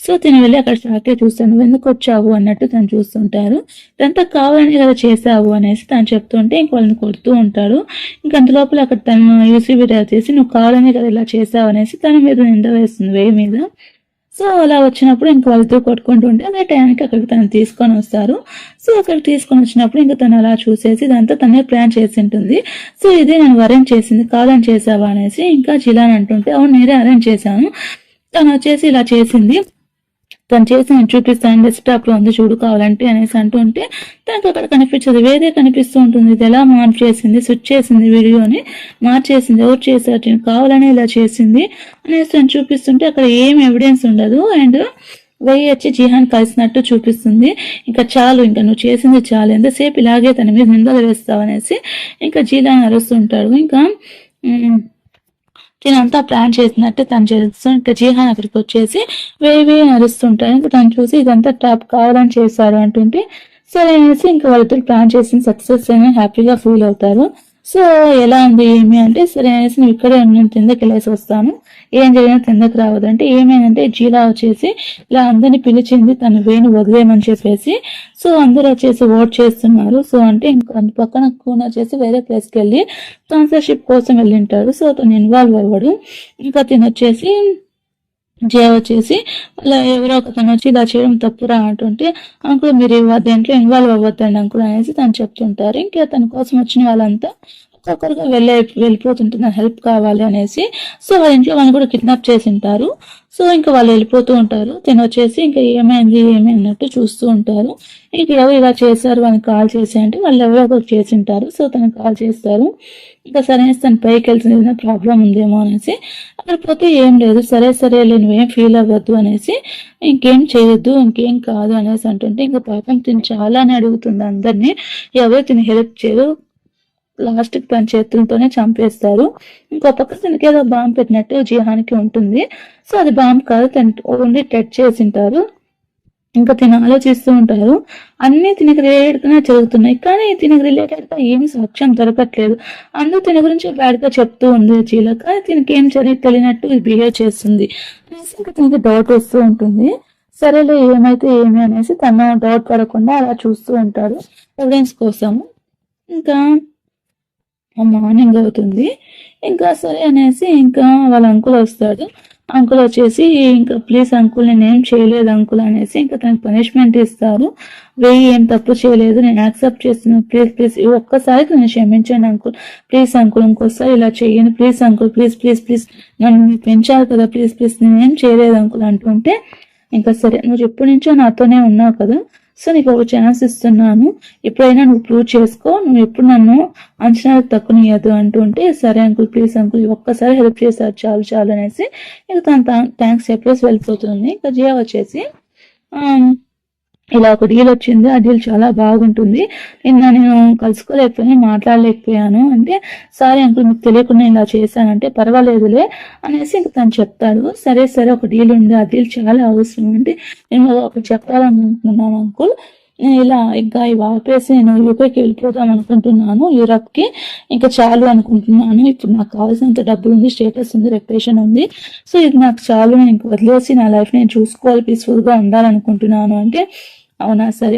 సో తిని వెళ్ళి అక్కడ షాకే చూస్తాను, నువ్వు ఎందుకు వచ్చావు అన్నట్టు తను చూస్తుంటారు. ఇదంతా కావాలని కదా చేసావు అనేసి తను చెప్తుంటే ఇంక వాళ్ళని కొడుతూ ఉంటాడు. ఇంక అంతలోపల అక్కడ తను యూసీబీ చేసి నువ్వు కావాలని కదా ఇలా చేసావు అనేసి తన మీద నింద వేస్తుంది వేయి మీద. సో అలా వచ్చినప్పుడు ఇంక వాళ్ళతో కొట్టుకుంటుంటే అదే టైంకి అక్కడికి తను తీసుకొని వస్తారు. సో అక్కడికి తీసుకొని వచ్చినప్పుడు ఇంకా తను అలా చూసేసి ఇదంతా తనే ప్లాన్ చేసి ఉంటుంది. సో ఇదే నేను అరేంజ్ చేసింది కాదని చేసావా అనేసి ఇంకా జిలాని అంటుంటే అవును నేనే అరేంజ్ చేశాను, తను వచ్చేసి ఇలా చేసింది, తను చేసి నేను చూపిస్తాను డెస్క్టాప్ లో ఉంది చూడు కావాలంటే అనేసి అంటుంటే తనకు అక్కడ కనిపించదు, వేరే కనిపిస్తూ ఉంటుంది. ఇది ఎలా మార్చేసింది, స్విచ్ చేసింది, వీడియోని మార్చేసింది, ఎవరు చేశారు, నేను కావాలని ఇలా చేసింది అనేసి తను చూపిస్తుంటే అక్కడ ఏం ఎవిడెన్స్ ఉండదు. అండ్ వెయ్యి వచ్చి జిహాన్ కలిసినట్టు చూపిస్తుంది. ఇంకా చాలు, ఇంకా నువ్వు చేసింది చాలు, ఎంతసేపు ఇలాగే తన మీద నిందలు వేస్తావు అనేసి ఇంకా జిలాన్ అరుస్తుంటాడు. ఇంకా తినంతా ప్లాన్ చేసినట్టు తను చేస్తూ ఇంకా జిహాన్ అక్కడికి వచ్చేసి వేవే నడుస్తుంటాడు. ఇంకా తను చూసి ఇదంతా ట్యాప్ కావాలని చేశారు అంటుంటే సరే అనేసి ఇంకా వాళ్ళతో ప్లాన్ చేసిన సక్సెస్ అని హ్యాపీగా ఫీల్ అవుతారు. సో ఎలా ఉంది ఏమి అంటే సరే అనేసి నువ్వు ఇక్కడే నేను కిందకి వెళ్ళేసి వస్తాను, ఏం జరిగినా కిందకి రావద్దు అంటే ఏమైందంటే జీలా వచ్చేసి ఇలా అందరినీ పిలిచింది తను వేణు వదిలేయమని చెప్పేసి. సో అందరూ వచ్చేసి ఓట్ చేస్తున్నారు. సో అంటే ఇంకా పక్కన కూన వచ్చేసి వేరే ప్లేస్కి వెళ్ళి స్పాన్సర్షిప్ కోసం వెళ్ళింటాడు. సో తను ఇన్వాల్వ్ అవ్వడు. ఇంకా తిని వచ్చేసి జే వచ్చేసి అలా ఎవరో ఒక తను వచ్చి ఇలా చేయడం తప్పురా అంటుంటే అంకుల్ మీరు దేంట్లో ఇన్వాల్వ్ అవ్వద్దండి అంకుల్ అనేసి తను చెప్తుంటారు. ఇంకా తన కోసం వచ్చిన వాళ్ళంతా ఒక్కొక్కరుగా వెళ్ళిపోతుంటున్నారు హెల్ప్ కావాలి అనేసి. సో వాళ్ళ ఇంట్లో వాళ్ళని కూడా కిడ్నాప్ చేసి ఉంటారు. సో ఇంకా వాళ్ళు వెళ్ళిపోతూ ఉంటారు. తిని వచ్చేసి ఇంకా ఏమైంది ఏమి అన్నట్టు చూస్తూ ఉంటారు. ఇంక ఎవరు ఇలా చేశారు వాళ్ళని కాల్ చేసి అంటే వాళ్ళు ఎవరో ఒకరు చేసి ఉంటారు. సో తనకు కాల్ చేస్తారు. ఇంకా సరే తన పైకి వెళ్తుంది ప్రాబ్లం ఉందేమో అనేసి అక్కడ పోతే ఏం లేదు, సరే సరే నువ్వేం ఫీల్ అవ్వద్దు అనేసి ఇంకేం చేయొద్దు ఇంకేం కాదు అనేసి అంటుంటే ఇంకా పాపం తిని చాలానే అడుగుతుంది అందరినీ, ఎవరు తిని హెల్ప్ చేయరు, లాస్ట్ కి తన చేతులతోనే చంపేస్తారు. ఇంకో పక్క తనకి ఏదో బాంబు పెట్టినట్టు జిహాన్కి ఉంటుంది. సో అది బాంబు కాదు, తను ఓన్లీ టచ్ చేసింటారు. ఇంకా తిని ఆలోచిస్తూ ఉంటారు, అన్ని తినకి రిలేటెడ్ గానే జరుగుతున్నాయి కానీ తినకి రిలేటెడ్ గా ఏమి సాక్ష్యం దొరకట్లేదు, అందరూ తిన గురించి బ్యాడ్ గా చెప్తూ ఉంది జీల, కానీ తినకి ఏం తెలియనట్టు బిహేవ్ చేస్తుంది అనేసి ఇంకా తినకి డౌట్ వస్తూ ఉంటుంది. సరేలే ఏమైతే ఏమి అనేసి తను డౌట్ పడకుండా అలా చూస్తూ ఉంటాడు ఎవిడెన్స్ కోసము. ఇంకా మార్నింగ్ అవుతుంది. ఇంకా సరే అనేసి ఇంకా వాళ్ళ అంకుల్ వస్తాడు. అంకుల్ వచ్చేసి ఇంకా ప్లీజ్ అంకుల్ నేనేం చేయలేదు అంకుల్ అనేసి ఇంకా తనకి పనిష్మెంట్ ఇస్తారు. ఏం తప్పు చేయలేదు, నేను యాక్సెప్ట్ చేస్తున్నాను, ప్లీజ్ ప్లీజ్ ఒక్కసారి నన్ను క్షమించండి అంకుల్, ప్లీజ్ అంకుల్ ఇంకోసారి ఇలా చెయ్యండి please uncle, please please please నన్ను పెంచాలి కదా ప్లీజ్ ప్లీజ్ నేనేం చేయలేదు అంకుల్ అంటుంటే ఇంకా సరే నువ్వు ఎప్పటి నుంచో నాతోనే ఉన్నావు కదా, సో నీకు ఒక ఛాన్స్ ఇస్తున్నాను, ఎప్పుడైనా నువ్వు ప్రూవ్ చేసుకో, నువ్వు ఎప్పుడు నన్ను అంచనాలు తక్కువనియద్దు అంటుంటే సరే అంకుల్ ప్లీజ్ అంకుల్ ఒక్కసారి హెల్ప్ చేశారు చాలు చాలు అనేసి ఇంకా తను థ్యాంక్స్ చెప్పేసి వెళ్ళిపోతుంది. ఇంకా జియా వచ్చేసి ఇలా ఒక డీల్ వచ్చింది, ఆ డీల్ చాలా బాగుంటుంది, నేను కలుసుకోలేకపోయాను మాట్లాడలేకపోయాను అంటే సారీ అంకుల్ మీకు తెలియకుండా ఇలా చేశానంటే పర్వాలేదులే అనేసి ఇంక తను చెప్తాడు. సరే సరే ఒక డీల్ ఉంది, ఆ డీల్ చాలా అవసరం అంటే నేను ఒకటి చెప్పాలనుకుంటున్నాను అంకుల్, నేను ఇలా ఇంకా ఇవి ఆపేసి నేను యూకేకి వెళ్ళిపోదాం అనుకుంటున్నాను, యూరప్కి ఇంకా చాలు అనుకుంటున్నాను, ఇప్పుడు నాకు కావాల్సినంత డబ్బులు ఉంది, స్టేటస్ ఉంది, రెప్యుటేషన్ ఉంది, సో ఇది నాకు చాలు, నేను ఇంక వదిలేసి నా లైఫ్ నేను చూసుకోవాలి, పీస్ఫుల్గా ఉండాలనుకుంటున్నాను అంటే అవునా సరే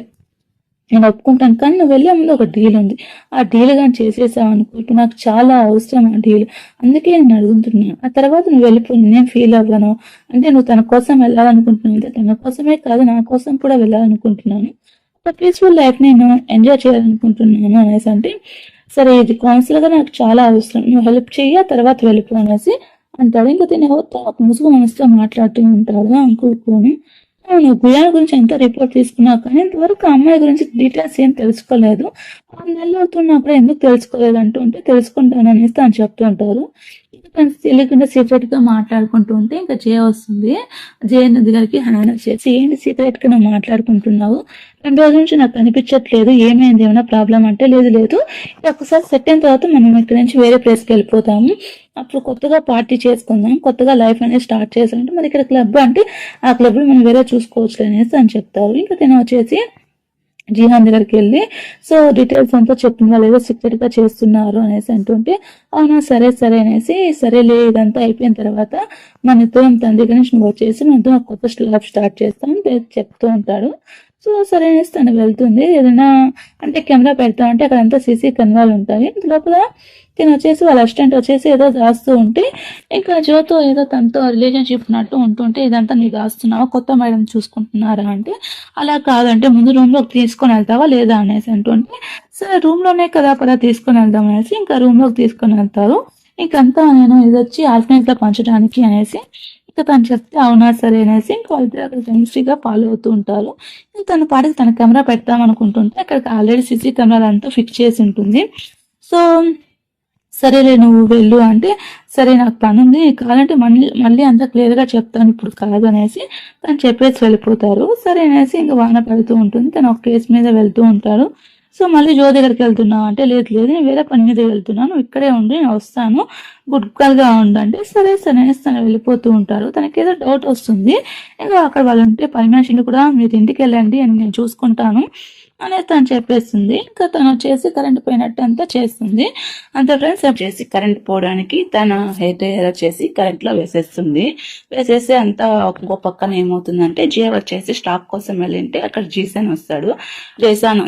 నేను ఒప్పుకుంటాను, కానీ నువ్వు వెళ్ళే ముందు ఒక డీల్ ఉంది, ఆ డీల్ కానీ చేసేసావు అనుకో నాకు చాలా అవసరం ఆ డీల్, అందుకే నేను అడుగుతున్నాను, ఆ తర్వాత నువ్వు వెళ్ళిపోయి నేనేం ఫీల్ అవ్వను అంటే నువ్వు తన కోసం వెళ్ళాలనుకుంటున్నావు అంటే తన కోసమే కాదు నా కోసం కూడా వెళ్ళాలనుకుంటున్నాను, ఒక పీస్ఫుల్ లైఫ్ నేను ఎంజాయ్ చేయాలనుకుంటున్నాను అనేసి అంటే సరే ఇది కౌన్సిల్ గా నాకు చాలా అవసరం, నువ్వు హెల్ప్ చెయ్యి తర్వాత వెళ్ళిపో అనేసి అంటాడు. ఇంకా తిని ఎవరితో ఒక ముసుగు మనసుతో మాట్లాడుతూ ఉంటాడు అంకుల్ కొని. నువ్వు గుయాల గురించి ఎంత రిపోర్ట్ తీసుకున్నావు కానీ ఇంతవరకు అమ్మాయి గురించి డీటెయిల్స్ ఏం తెలుసుకోలేదు, 6 నెలలు అవుతున్నా కూడా ఎందుకు తెలుసుకోలేదు అంటుంటే తెలుసుకుంటాను అనేసి అని చెప్తూ ఉంటారు. తను తెలియకుండా సీక్రెట్ గా మాట్లాడుకుంటూ ఉంటే ఇంకా జయ వస్తుంది. జయ దగ్గరికి హ్యాన్ వచ్చేసి, ఏంటి సీక్రెట్ గా నువ్వు మాట్లాడుకుంటున్నావు, 2 రోజుల నుంచి నాకు కనిపించట్లేదు, ఏమైంది, ఏమైనా ప్రాబ్లం అంటే, లేదు లేదు ఒకసారి సెట్ అయిన తర్వాత మనం ఇక్కడ నుంచి వేరే ప్లేస్కి వెళ్ళిపోతాము, అప్పుడు కొత్తగా పార్టీ చేసుకుందాం, కొత్తగా లైఫ్ అనేది స్టార్ట్ చేసామంటే మరి ఇక్కడ క్లబ్ అంటే ఆ క్లబ్ లో మనం వేరే చూసుకోవచ్చు అనేసి అని చెప్తారు. ఇంకా తిన వచ్చేసి జీహాన్ దగ్గరికి వెళ్ళి సో డీటెయిల్స్ అంతా చెప్తున్నా, లేదా సీక్రెట్ గా చేస్తున్నారు అనేసి అంటుంటే, అవునా సరే సరే అనేసి, సరేలే ఇదంతా అయిపోయిన తర్వాత మన ఇద్దరం తన దగ్గర నుంచి నువ్వు వచ్చేసి మన ఇద్దరం కొత్త లైఫ్ స్టార్ట్ చేస్తాం చెప్తూ ఉంటాడు. సో సరే అనేసి తను వెళ్తుంది. ఏదైనా అంటే కెమెరా పెడతా అంటే అక్కడంతా సీసీ కెమెరాలు ఉంటాయి. లోపల తిను వచ్చేసి వాళ్ళ అసిస్టెంట్ వచ్చేసి ఏదో దాస్తూ ఉంటే, ఇంకా జోతో ఏదో తనతో రిలేషన్షిప్ ఉన్నట్టు ఉంటుంటే, ఇదంతా నీకు దాస్తున్నావా, కొత్త మేడం చూసుకుంటున్నారా అంటే, అలా కాదంటే ముందు రూమ్ లోకి తీసుకొని వెళ్తావా లేదా అనేసి అంటుంటే, సరే రూమ్ లోనే కదా పదా తీసుకొని వెళ్దాం అనేసి ఇంకా రూమ్ లోకి తీసుకొని వెళ్తారు. ఇంకంతా నేను ఇది వచ్చి ఆర్ఫనైజ్ లో పంచడానికి అనేసి ఇంకా తను చెప్తే, అవునా సరే అనేసి ఇంకా వాళ్ళిద్దరు అక్కడ కెమిస్ట్రీగా ఫాలో అవుతూ ఉంటారు. ఇంకా తన పాటికి తన కెమెరా పెడతాం అనుకుంటుంటే అక్కడికి ఆల్రెడీ సీసీ కెమెరా అంతా ఫిక్స్ చేసి ఉంటుంది. సో సరేలే నువ్వు వెళ్ళు అంటే, సరే నాకు పని ఉంది, కావాలంటే మళ్ళీ అంతా క్లియర్ గా చెప్తాను, ఇప్పుడు కాదు అనేసి తను చెప్పేసి వెళ్ళిపోతారు. సరే అనేసి ఇంకా వాన పడుతూ ఉంటుంది. తను ఒక కేసు మీద వెళ్తూ ఉంటారు. సో మళ్ళీ జో దగ్గరికి వెళ్తున్నావు అంటే, లేదు లేదు నేను వేరే పని మీద వెళ్తున్నాను, నువ్వు ఇక్కడే ఉండి నేను వస్తాను, గుడ్ గర్ల్ గా ఉండంటే, సరే సరే అనేసి తను వెళ్ళిపోతూ ఉంటారు. తనకి ఏదో డౌట్ వస్తుంది. ఇంకా అక్కడ వాళ్ళు ఉంటే పని మనిషిని కూడా మీరు ఇంటికి వెళ్ళండి అని నేను చూసుకుంటాను అనేది తను చెప్పేస్తుంది. ఇంకా తను వచ్చేసి కరెంట్ పోయినట్టు అంతా చేస్తుంది. అంత ఫ్రెండ్స్ చేసి కరెంట్ పోవడానికి తన హెయిర్ డ్రైయర్ వచ్చేసి కరెంట్ లో వేసేస్తుంది. వేసేసి అంతా ఇంకో పక్కన ఏమవుతుందంటే, జే వచ్చేసి స్టాక్ కోసం వెళ్ళింటే అక్కడ జీసాన్ వస్తాడు,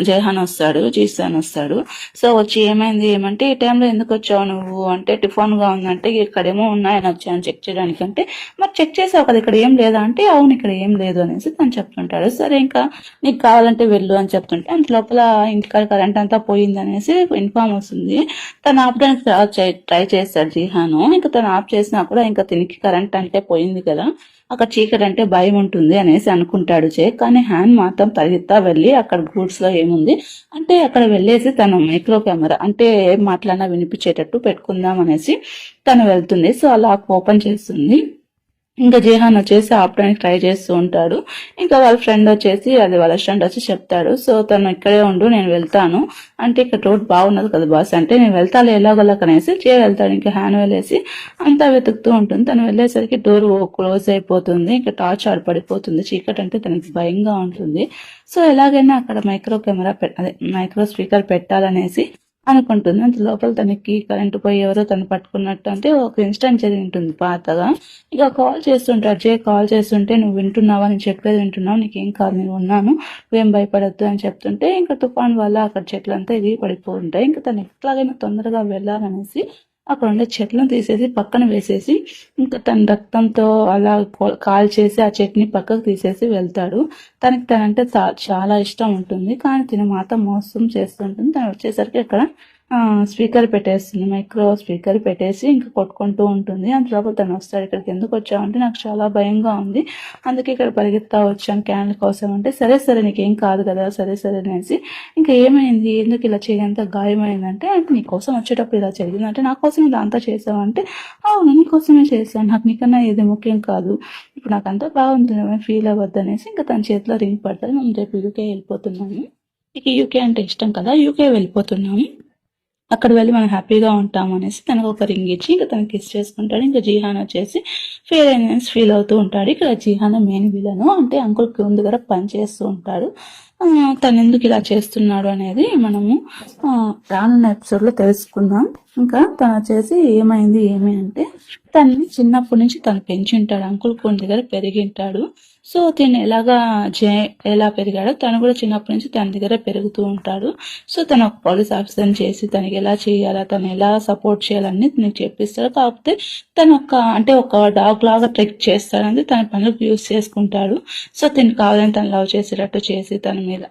జైహాన్ వస్తాడు, జీసాన్ వస్తాడు. సో వచ్చి ఏమైంది ఏమంటే, ఈ టైంలో ఎందుకు వచ్చావు నువ్వు అంటే, టిఫాన్ గా ఉందంటే, ఇక్కడేమో ఉన్నాయని వచ్చాను చెక్ చేయడానికి అంటే, మరి చెక్ చేసావు కదా ఇక్కడ ఏం లేదా అంటే, అవును ఇక్కడ ఏం లేదు అనేసి తను చెప్తుంటాడు. సరే ఇంకా నీకు కావాలంటే వెళ్ళు అని చెప్తుంటే, అంత లోపల ఇంటికాడ కరెంట్ అంతా పోయింది అనేసి ఇన్ఫార్మ్ వస్తుంది. తను ఆపడానికి ట్రై చేస్తాడు జీహాను. ఇంకా తను ఆఫ్ చేసినా కూడా ఇంకా తినికి కరెంట్ అంటే పోయింది కదా, అక్కడ చీకటి అంటే భయం ఉంటుంది అనేసి అనుకుంటాడు జే. కానీ హ్యాన్ మాత్రం పరిగెత్తా వెళ్ళి అక్కడ గూడ్స్ లో ఏముంది అంటే అక్కడ వెళ్ళేసి తను మైక్రో కెమెరా అంటే ఏం మాట్లాడినా వినిపించేటట్టు పెట్టుకుందాం అనేసి తను వెళ్తుంది. సో అలా ఓపెన్ చేస్తుంది. ఇంకా జేహాన్ వచ్చేసి ఆపడానికి ట్రై చేస్తూ ఉంటాడు. ఇంకా వాళ్ళ ఫ్రెండ్ వచ్చేసి అది వాళ్ళ ఫ్రెండ్ వచ్చి చెప్తాడు, సో తను ఇక్కడే ఉండు నేను వెళ్తాను అంటే, ఇక్కడ రోడ్ బాగున్నది కదా బాస్ అంటే, నేను వెళ్తాను ఎలాగోలాకనేసి జే వెళ్తాడు. ఇంకా హ్యాన్ వెళ్ళేసి అంతా వెతుకుతూ ఉంటుంది. తను వెళ్ళేసరికి డోర్ క్లోజ్ అయిపోతుంది. ఇంకా టార్చ్ పడిపోతుంది. చీకటి అంటే తనకి భయంగా ఉంటుంది. సో ఎలాగైనా అక్కడ మైక్రో కెమెరా అదే మైక్రో స్పీకర్ పెట్టాలనేసి అనుకుంటుంది. అంత లోపల తనకి కరెంటు పోయి ఎవరో తను పట్టుకున్నట్టు అంటే ఒక ఇన్సిడెంట్ జరిగి ఉంటుంది పాతగా. ఇక కాల్ చేస్తుంటాడు జే. కాల్ చేస్తుంటే, నువ్వు వింటున్నావా, నేను చెప్పేది వింటున్నావు, నీకేం కాదు నేను ఉన్నాను, నువ్వేం భయపడద్దు అని చెప్తుంటే, ఇంకా తుఫాన్ వల్ల అక్కడ చెట్లంతా ఇది పడిపోతుంటాయి. ఇంకా తను ఎట్లాగైనా తొందరగా వెళ్ళాలనేసి అక్కడ ఉండే చెట్లను తీసేసి పక్కన వేసేసి ఇంకా తన రక్తంతో అలా కాల్ చేసి ఆ చెట్ని పక్కకు తీసేసి వెళ్తాడు. తనకి తనంటే చాలా ఇష్టం ఉంటుంది, కానీ తిన మాత్రం మోసం చేస్తుంటుంది. తను వచ్చేసరికి అక్కడ స్పీకర్ పెట్టేస్తుంది, మైక్రో స్పీకర్ పెట్టేసి ఇంకా కొట్టుకుంటూ ఉంటుంది. అంతలోపు తను వస్తాడు. ఇక్కడికి ఎందుకు వచ్చావంటే, నాకు చాలా భయంగా ఉంది, అందుకే ఇక్కడ పరిగెత్తా వచ్చాను క్యాన్ల కోసం అంటే, సరే సరే నీకేం కాదు కదా, సరే సరే అనేసి ఇంకా ఏమైంది, ఎందుకు ఇలా చేయంత గాయమైందంటే, అంటే నీ కోసం వచ్చేటప్పుడు ఇలా జరిగిందంటే, నా కోసం ఇలా అంతా చేసావంటే, అవును నీకోసమే చేశాను, నాకు నీకన్నా ఏది ముఖ్యం కాదు, ఇప్పుడు నాకు అంతా బాగుంటుంది, ఫీల్ అవ్వద్దు అనేసి ఇంకా తన చేతిలో రింగ్ పడుతుంది. మేము రేపు యూకే వెళ్ళిపోతున్నాము, నీకు యూకే అంటే ఇష్టం కదా, యూకే వెళ్ళిపోతున్నాము, అక్కడ వెళ్ళి మనం హ్యాపీగా ఉంటాము అనేసి తనకు ఒక రింగ్ ఇచ్చి ఇంకా తనకి కిస్ చేసుకుంటాడు. ఇంకా జీహాన్ వచ్చేసి ఫీల్ అవుతూ ఉంటాడు. ఇక్కడ జీహాన్ మెయిన్ విలను అంటే అంకుల్ క్యూన్ దగ్గర పని చేస్తూ ఉంటాడు. తను ఎందుకు ఇలా చేస్తున్నాడు అనేది మనము రానున్న ఎపిసోడ్ లో తెలుసుకుందాం. ఇంకా తను వచ్చేసి ఏమైంది ఏమి అంటే, తనని చిన్నప్పటి నుంచి తను పెంచి ఉంటాడు, అంకుల్ క్యూన్ దగ్గర పెరిగింటాడు. సో తను ఎలా పెరిగాడో తను కూడా చిన్నప్పటి నుంచి తన దగ్గర పెరుగుతూ ఉంటాడు. సో తను ఒక పోలీస్ ఆఫీసర్ని చేసి తనకి ఎలా చేయాలా, తను ఎలా సపోర్ట్ చేయాలని తనకి చెప్పిస్తాడు. కాకపోతే తను ఒక డాగ్ లాగా ట్రెక్ చేస్తాడని తన పనులకు యూజ్ చేసుకుంటాడు. సో తను కావాలని తను లవ్ చేసేటట్టు చేసి తన మీద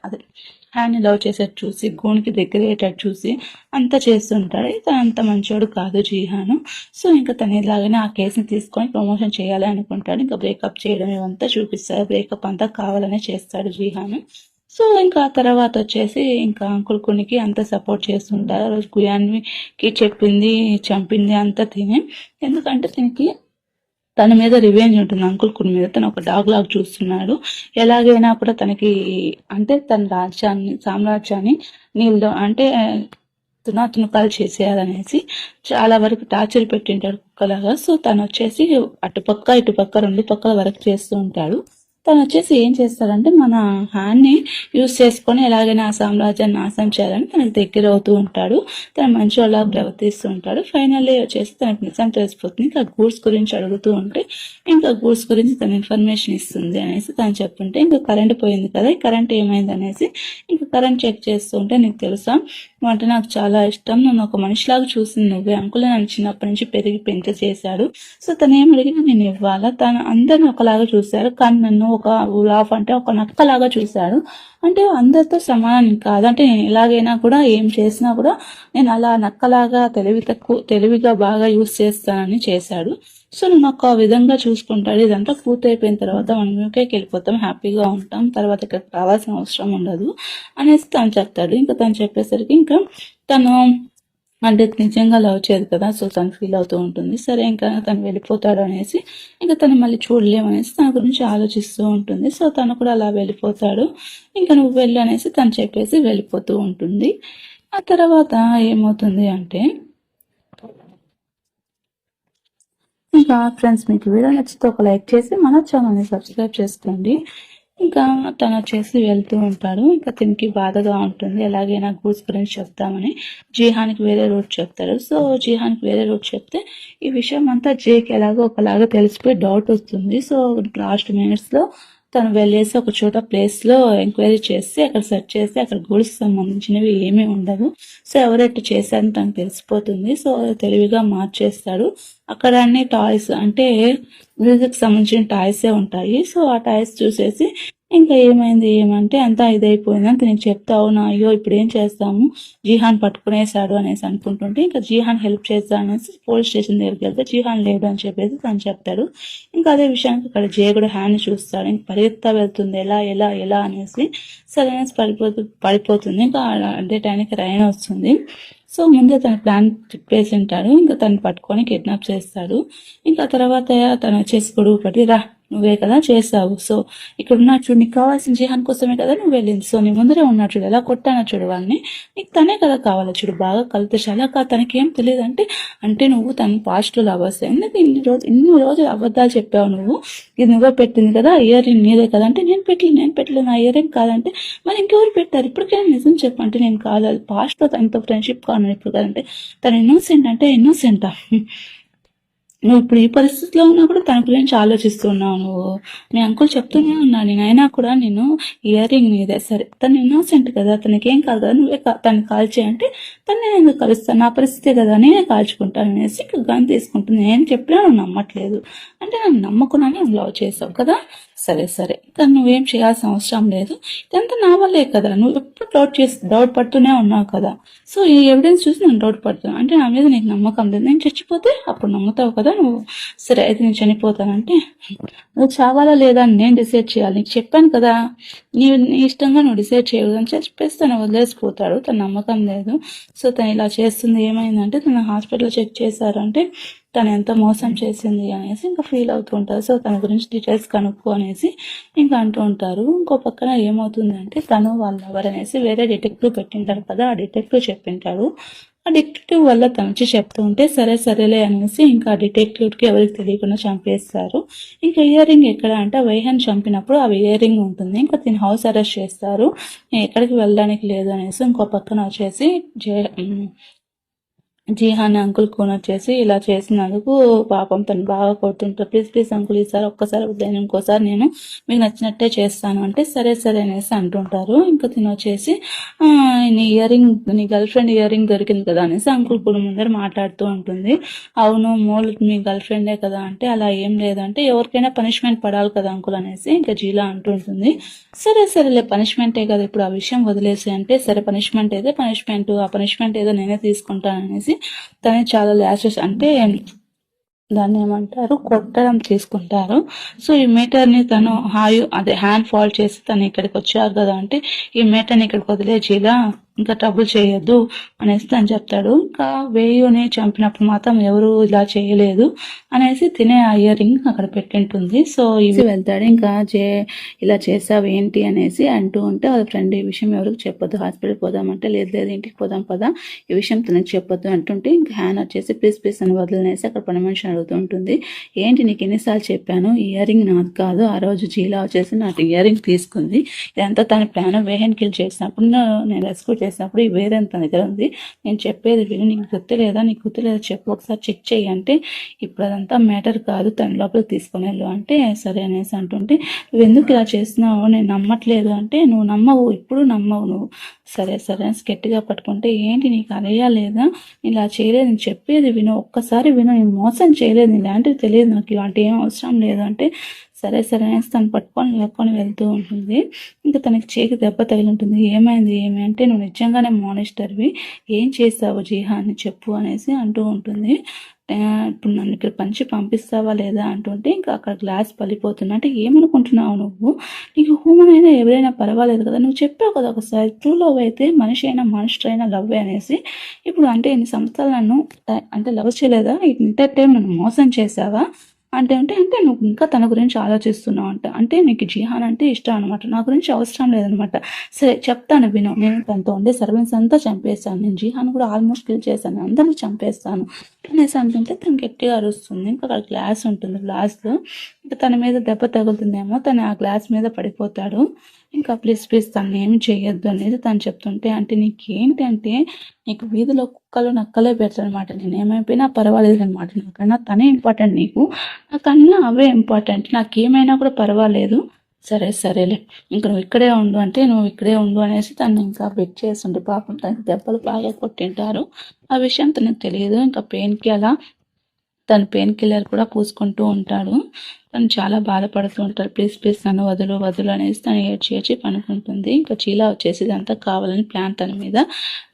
హ్యాన్ని లవ్ చేసేటట్టు చూసి గూనికి దగ్గర అయ్యేటట్టు చూసి అంతా చేస్తుంటాడు. తను అంత మంచోడు కాదు జీహాను. సో ఇంకా తను ఎలాగైనా ఆ కేసుని తీసుకొని ప్రమోషన్ చేయాలి అనుకుంటాడు. ఇంకా బ్రేకప్ చేయడం ఇవంతా చూపిస్తాడు. బ్రేకప్ అంతా కావాలనే చేస్తాడు జీహాను. సో ఇంకా ఆ తర్వాత వచ్చేసి ఇంకా అంకుల్ కునికి అంత సపోర్ట్ చేస్తుంటారు. ఆ రోజు గుయాన్వికి చెప్పింది చంపింది అంతా తినే, ఎందుకంటే దీనికి తన మీద రివెంజ్ ఉంటుంది అంకుల్ కున్ మీద. తను ఒక డాగ్ లాగా చూస్తున్నాడు, ఎలాగైనా కూడా తనకి అంటే తన సామ్రాజ్యాన్ని నీళ్ళు అంటే తునాతునకాలు చేసేయాలనేసి చాలా వరకు టార్చర్ పెట్టింటాడు కుక్కలాగా. సో తను వచ్చేసి అటుపక్క ఇటుపక్క రెండు పక్కల వరకు చేస్తూ ఉంటాడు. తను వచ్చేసి ఏం చేస్తాడంటే మన హ్యాండ్ని యూజ్ చేసుకొని ఎలాగైనా ఆ సామ్రాజ్యాన్ని నాశనం చేయాలని తనకు దగ్గర అవుతూ ఉంటాడు. తను మంచివాళ్ళ ప్రవర్తిస్తూ ఉంటాడు. ఫైనల్లీ వచ్చేసి తనకు నిజం తెలిసిపోతుంది. ఇంకా గూడ్స్ గురించి అడుగుతూ ఉంటే ఇంకా గూడ్స్ గురించి తన ఇన్ఫర్మేషన్ ఇస్తుంది అనేసి తను చెప్తుంటే, ఇంకా కరెంట్ పోయింది కదా, ఈ కరెంట్ ఏమైంది అనేసి ఇంకా కరెంట్ చెక్ చేస్తూ ఉంటే, నీకు తెలుసా అంటే నాకు చాలా ఇష్టం, నన్ను ఒక మనిషిలాగా చూసింది నువ్వే, అంకుల్ నన్ను చిన్నప్పటి నుంచి పెరిగి పెంచ చేశాడు. సో తను ఏం అడిగినా నేను ఇవ్వాలా, తను అందరిని ఒకలాగా చూశాడు కానీ నన్ను ఒక ఉలాఫ్ అంటే ఒక నక్కలాగా చూశాడు. అంటే అందరితో సమానం కాదు, అంటే నేను ఎలాగైనా కూడా ఏం చేసినా కూడా నేను అలా నక్కలాగా తెలివిగా బాగా యూస్ చేస్తానని చేశాడు. సో నన్ను ఒక విధంగా చూసుకుంటాడు. ఇదంతా పూర్తయిపోయిన తర్వాత మనం యూకేకి వెళ్ళిపోతాం, హ్యాపీగా ఉంటాం, తర్వాత ఇక్కడికి రావాల్సిన అవసరం ఉండదు అనేసి తను చెప్తాడు. ఇంకా తను చెప్పేసరికి ఇంకా తను అంటే నిజంగా లవ్ చేయదు కదా, సో తను ఫీల్ అవుతూ ఉంటుంది. సరే ఇంకా తను వెళ్ళిపోతాడు అనేసి ఇంకా తను మళ్ళీ చూడలేమనేసి తన గురించి ఆలోచిస్తూ ఉంటుంది. సో తను కూడా అలా వెళ్ళిపోతాడు. ఇంకా నువ్వు వెళ్ళు అనేసి తను చెప్పేసి వెళ్ళిపోతూ ఉంటుంది. ఆ తర్వాత ఏమవుతుంది అంటే, ఇంకా ఫ్రెండ్స్ మీకు వీడియో నచ్చితే ఒక లైక్ చేసి మన ఛానల్ని సబ్స్క్రైబ్ చేసుకోండి. ఇంకా తను వచ్చేసి వెళ్తూ ఉంటాడు. ఇంకా తినికి బాధగా ఉంటుంది, ఎలాగైనా గూడ్స్ గురించి చెప్తామని జీహాన్కి వేరే రూట్ చెప్తాడు. సో జీహాన్కి వేరే రూట్ చెప్తే ఈ విషయం అంతా జేకి ఎలాగో ఒకలాగా తెలిసిపోయి డౌట్ వస్తుంది. సో లాస్ట్ మినిట్స్లో తను వెళ్ళేసి ఒక చోట ప్లేస్లో ఎంక్వైరీ చేసి అక్కడ సెర్చ్ చేసి అక్కడ గూడ్స్ సంబంధించినవి ఏమీ ఉండవు. సో ఎవరెట్టు చేశారని తనకు తెలిసిపోతుంది. సో తెలివిగా మార్చేస్తాడు. అక్కడ అన్ని టాయ్స్ అంటే మ్యూజిక్ సంబంధించిన టాయ్సే ఉంటాయి. సో ఆ టాయ్స్ చూసేసి ఇంకా ఏమంటే అంతా ఇదైపోయిందని తనకి చెప్తా, అవునా అయ్యో ఇప్పుడు ఏం చేస్తాము, జీహాన్ పట్టుకునేసాడు అనేసి అనుకుంటుంటే ఇంకా జీహాన్ హెల్ప్ చేస్తా అనేసి పోలీస్ స్టేషన్ దగ్గరికి వెళ్తే జీహాన్ లేడు అని చెప్పేసి తను చెప్తాడు. ఇంకా అదే విషయానికి అక్కడ జే కూడా హ్యాండ్ చూస్తాడు. ఇంకా పరిగెత్తా వెళ్తుంది ఎలా ఎలా ఎలా అనేసి. సరే అనేసి పడిపోతుంది. ఇంకా అదే టైంకి రైన్ వస్తుంది. సో ముందే తన ప్లాన్ చెప్పేసి ఉంటాడు. ఇంకా తను పట్టుకొని కిడ్నాప్ చేస్తాడు. ఇంకా తర్వాత తను వచ్చేసి గొడుగు పట్టి, రా నువ్వే కదా చేసావు, సో ఇక్కడ ఉన్నాడు చూడు, నీకు కావాల్సిన జీహాన్ కోసమే కదా నువ్వు వెళ్ళింది, సో నీ ముందరే ఉన్నాడు చూడు, ఎలా కొట్టానో చూడు వాళ్ళని, నీకు తనే కదా కావాలి చూడు, బాగా కలుతాశాలా కా తనకేం తెలియదు అంటే నువ్వు తన పాస్ట్లో లవర్స్ ఎందుకు ఇన్ని రోజులు అబద్ధాలు చెప్పావు, నువ్వు ఇది నువ్వే పెట్టింది కదా, ఇయర్ రింగ్ నీదే కదా అంటే నేను పెట్టలేదు నా ఇయర్ రింగ్ కాదంటే మరి ఇంకెవరు పెట్టారు, ఇప్పటికైనా నిజం చెప్పంటే నేను కాదు, అది పాస్ట్లో తనతో ఫ్రెండ్షిప్ కాను ఇప్పుడు కదంటే తను ఇన్నోసెంట్ అంటే ఇన్నోసెంటా, నువ్వు ఇప్పుడు ఈ పరిస్థితిలో ఉన్నా కూడా తన గురించి ఆలోచిస్తున్నావు, నువ్వు మీ అంకుల్ చెప్తూనే ఉన్నా నేను, అయినా కూడా నేను ఇయర్ రింగ్ నీదే, సరే తను ఇన్నోసెంట్ కదా తనకి ఏం కాదు కదా, నువ్వే తను కాల్చేయంటే తను నేను ఎందుకు కలుస్తాను, నా పరిస్థితే కదా నేనే కాల్చుకుంటాను అనేసి గన్ తీసుకుంటుంది. నేను చెప్పినా నువ్వు నమ్మట్లేదు అంటే నన్ను నమ్మకున్నానే నువ్వు లవ్ చేసావు కదా, సరే కానీ నువ్వేం చేయాల్సిన అవసరం లేదు, ఇదంతా నా వల్లే కదా, నువ్వు ఎప్పుడు డౌట్ పడుతూనే ఉన్నావు కదా, సో ఈ ఎవిడెన్స్ చూసి నేను డౌట్ పడుతున్నాను అంటే నా మీద నీకు నమ్మకం లేదు, నేను చచ్చిపోతే అప్పుడు నమ్ముతావు కదా నువ్వు, సరే అయితే నేను చనిపోతానంటే నువ్వు చావాలా లేదా అని నేను డిసైడ్ చేయాలి, నీకు చెప్పాను కదా నీ ఇష్టంగా నువ్వు డిసైడ్ చేయకూడదు అని చెప్పేసి తను వదిలేసిపోతాడు. తన నమ్మకం లేదు. సో తను ఇలా చేస్తుంది, ఏమైందంటే తన హాస్పిటల్లో చెక్ చేశారంటే తను ఎంత మోసం చేసింది అనేసి ఇంకా ఫీల్ అవుతూ ఉంటారు. సో తన గురించి డీటెయిల్స్ కనుక్కో అనేసి ఇంకా అంటూ ఉంటారు. ఇంకో పక్కన ఏమవుతుందంటే తను వాళ్ళ ఎవరనేసి వేరే డిటెక్టివ్ పెట్టింటారు కదా, ఆ డిటెక్టివ్ చెప్పింటాడు. ఆ డిటెక్టివ్ వల్ల తను వచ్చి చెప్తూ ఉంటే సరేలే అనేసి ఇంకా డిటెక్టివ్కి ఎవరికి తెలియకుండా చంపేస్తారు. ఇంకా ఇయర్ రింగ్ ఎక్కడ అంటే వైహన్ చంపినప్పుడు ఆ ఇయర్ రింగ్ ఉంటుంది. ఇంకా దీన్ని హౌస్ అరెస్ట్ చేస్తారు, ఎక్కడికి వెళ్ళడానికి లేదు అనేసి. ఇంకో పక్కన వచ్చేసి జీహాన్ అంకుల్ కోన్ వచ్చేసి ఇలా చేసినందుకు పాపం తను బాగా కొడుతుంటారు, ప్లీజ్ అంకుల్ ఈసారి ఒక్కసారి వద్దని ఇంకోసారి నేను మీకు నచ్చినట్టే చేస్తాను అంటే సరే అనేసి అంటుంటారు. ఇంకా తిని వచ్చేసి నీ గర్ల్ ఫ్రెండ్ ఇయర్ రింగ్ దొరికింది కదా అనేసి అంకుల్ కూడా ముందర మాట్లాడుతూ ఉంటుంది. అవును మోల్ మీ గర్ల్ ఫ్రెండే కదా అంటే అలా ఏం లేదంటే ఎవరికైనా పనిష్మెంట్ పడాలి కదా అంకుల్ అనేసి ఇంకా జీలా అంటుంటుంది. సరేలే పనిష్మెంటే కదా ఇప్పుడు ఆ విషయం వదిలేసి అంటే సరే పనిష్మెంట్ ఆ పనిష్మెంట్ ఏదో నేనే తీసుకుంటాను అనేసి తనే చాలా ల్యాషెస్ అంటే దాన్ని ఏమంటారు, కొట్టడం తీసుకుంటారు. సో ఈ మీటర్ని తను హ్యాండ్ ఫాల్ చేసి తను ఇక్కడికి వచ్చారు కదా అంటే ఈ మీటర్ని ఇక్కడికి వదిలేలా ఇంకా ట్రబుల్ చేయొద్దు అనేసి తను చెప్తాడు. ఇంకా వేయుని చంపినప్పుడు మాత్రం ఎవరు ఇలా చేయలేదు అనేసి తినే ఆ ఇయర్ రింగ్ అక్కడ పెట్టింటుంది. సో ఇవి వెళ్తాడు. ఇంకా ఇలా చేసావు ఏంటి అనేసి అంటూ ఉంటే వాళ్ళ ఫ్రెండ్ ఈ విషయం ఎవరికి చెప్పొద్దు, హాస్పిటల్ పోదామంటే లేదు లేదు ఇంటికి పోదాం పదా, ఈ విషయం తనకి చెప్పొద్దు అంటుంటే ఇంకా హ్యాన్ వచ్చేసి ప్లీజ్ అని వదిలేసి అక్కడ పని మనిషిని అడుగుతూ ఉంటుంది. ఏంటి నీకు ఎన్నిసార్లు చెప్పాను, ఇయర్ రింగ్ నాది కాదు, ఆ రోజు జీలా వచ్చేసి నాకు ఇయర్ రింగ్ తీసుకుంది, ఇదంతా తన ప్లాన్, వేహన్ కిల్ చేసినప్పుడు నేను రెస్క్యూ చేసినప్పుడు ఈ వేరే తన దగ్గర ఉంది, నేను చెప్పేది విను, నీకు గుర్తులేదా చెప్పు ఒకసారి చెక్ చెయ్యి అంటే ఇప్పుడు అదంతా మ్యాటర్ కాదు, తన లోపలికి తీసుకుని వెళ్ళు అంటే సరే అనేసి అంటుంటే నువ్వు ఎందుకు ఇలా చేస్తున్నావు, నేను నమ్మట్లేదు అంటే నువ్వు నమ్మవు, ఇప్పుడు నమ్మవు నువ్వు, సరే గట్టిగా పట్టుకుంటే ఏంటి నీకు అలయ్యా లేదా, ఇలా చేయలేదు, నేను చెప్పేది విను, ఒక్కసారి విను, నేను మోసం చేయలేదు, ఇలాంటివి తెలియదు నాకు, ఇలాంటి ఏం అవసరం లేదు అంటే సరే అనేసి తను పట్టుకొని వెళ్తూ ఉంటుంది. ఇంకా తనకి చేకి దెబ్బ తగిలి ఉంటుంది. ఏమైంది అంటే నువ్వు నిజంగానే మానిస్టర్వి, ఏం చేసావు జీహా అని చెప్పు అనేసి అంటూ ఉంటుంది. ఇప్పుడు నన్ను ఇక్కడ పంపిస్తావా లేదా అంటుంటే ఇంకా అక్కడ గ్లాస్ పలిపోతున్నా అంటే ఏమనుకుంటున్నావు నువ్వు, నీకు హ్యూమన్ అయినా ఎవరైనా పర్వాలేదు కదా, నువ్వు చెప్పావు కదా ఒకసారి ట్రూ లవ్ అయితే మనిషి అయినా మనుషులు అయినా లవ్ అనేసి, ఇప్పుడు అంటే ఇన్ని సంవత్సరాలు నన్ను అంటే లవ్ చేయలేదా, ఇంటర్ టైం నన్ను మోసం చేసావా అంటే నువ్వు ఇంకా తన గురించి ఆలోచిస్తున్నావు అంటే నీకు జిహాన్ అంటే ఇష్టం అనమాట, నా గురించి అవసరం లేదనమాట, సరే చెప్తాను విను, నేను తనతో ఉండే సర్వెంట్స్ అంతా చంపేస్తాను, నేను జిహాన్ కూడా ఆల్మోస్ట్ కిల్ చేశాను, అందరినీ చంపేస్తాను అనేసి అంటుంటే తను గట్టిగా అరుస్తుంది. ఇంకా అక్కడ గ్లాస్ ఉంటుంది, గ్లాస్లో ఇంకా తన మీద దెబ్బ తగులుతుందేమో, తను ఆ గ్లాస్ మీద పడిపోతాడు. ఇంకా ప్లీజ్ తను ఏమి చేయొద్దు అనేది తను చెప్తుంటే అంటే నీకేంటి అంటే నీకు వీధిలో కుక్కలు నక్కలే పెడతానమాట, నేను ఏమైపోయినా పర్వాలేదు అనమాట, నాకన్నా తనే ఇంపార్టెంట్, నీకు నాకన్నా అవే ఇంపార్టెంట్, నాకేమైనా కూడా పర్వాలేదు, సరేలే ఇంకా నువ్వు ఇక్కడే ఉండు అంటే నువ్వు ఇక్కడే ఉండు అనేసి తను ఇంకా బెట్ చేస్తుంటే పాపం తనకి దెబ్బలు బాగా కొట్టింటారు. ఆ విషయం తనకు తెలియదు. ఇంకా తను పెయిన్ కిల్లర్ కూడా పూసుకుంటూ ఉంటాడు. తను చాలా బాధపడుతూ ఉంటారు. ప్లీజ్ నన్ను వదులు అనేసి తను ఏడ్చి పనుకుంటుంది. ఇంకా చీలా వచ్చేసి ఇదంతా కావాలని ప్లాన్ తన మీద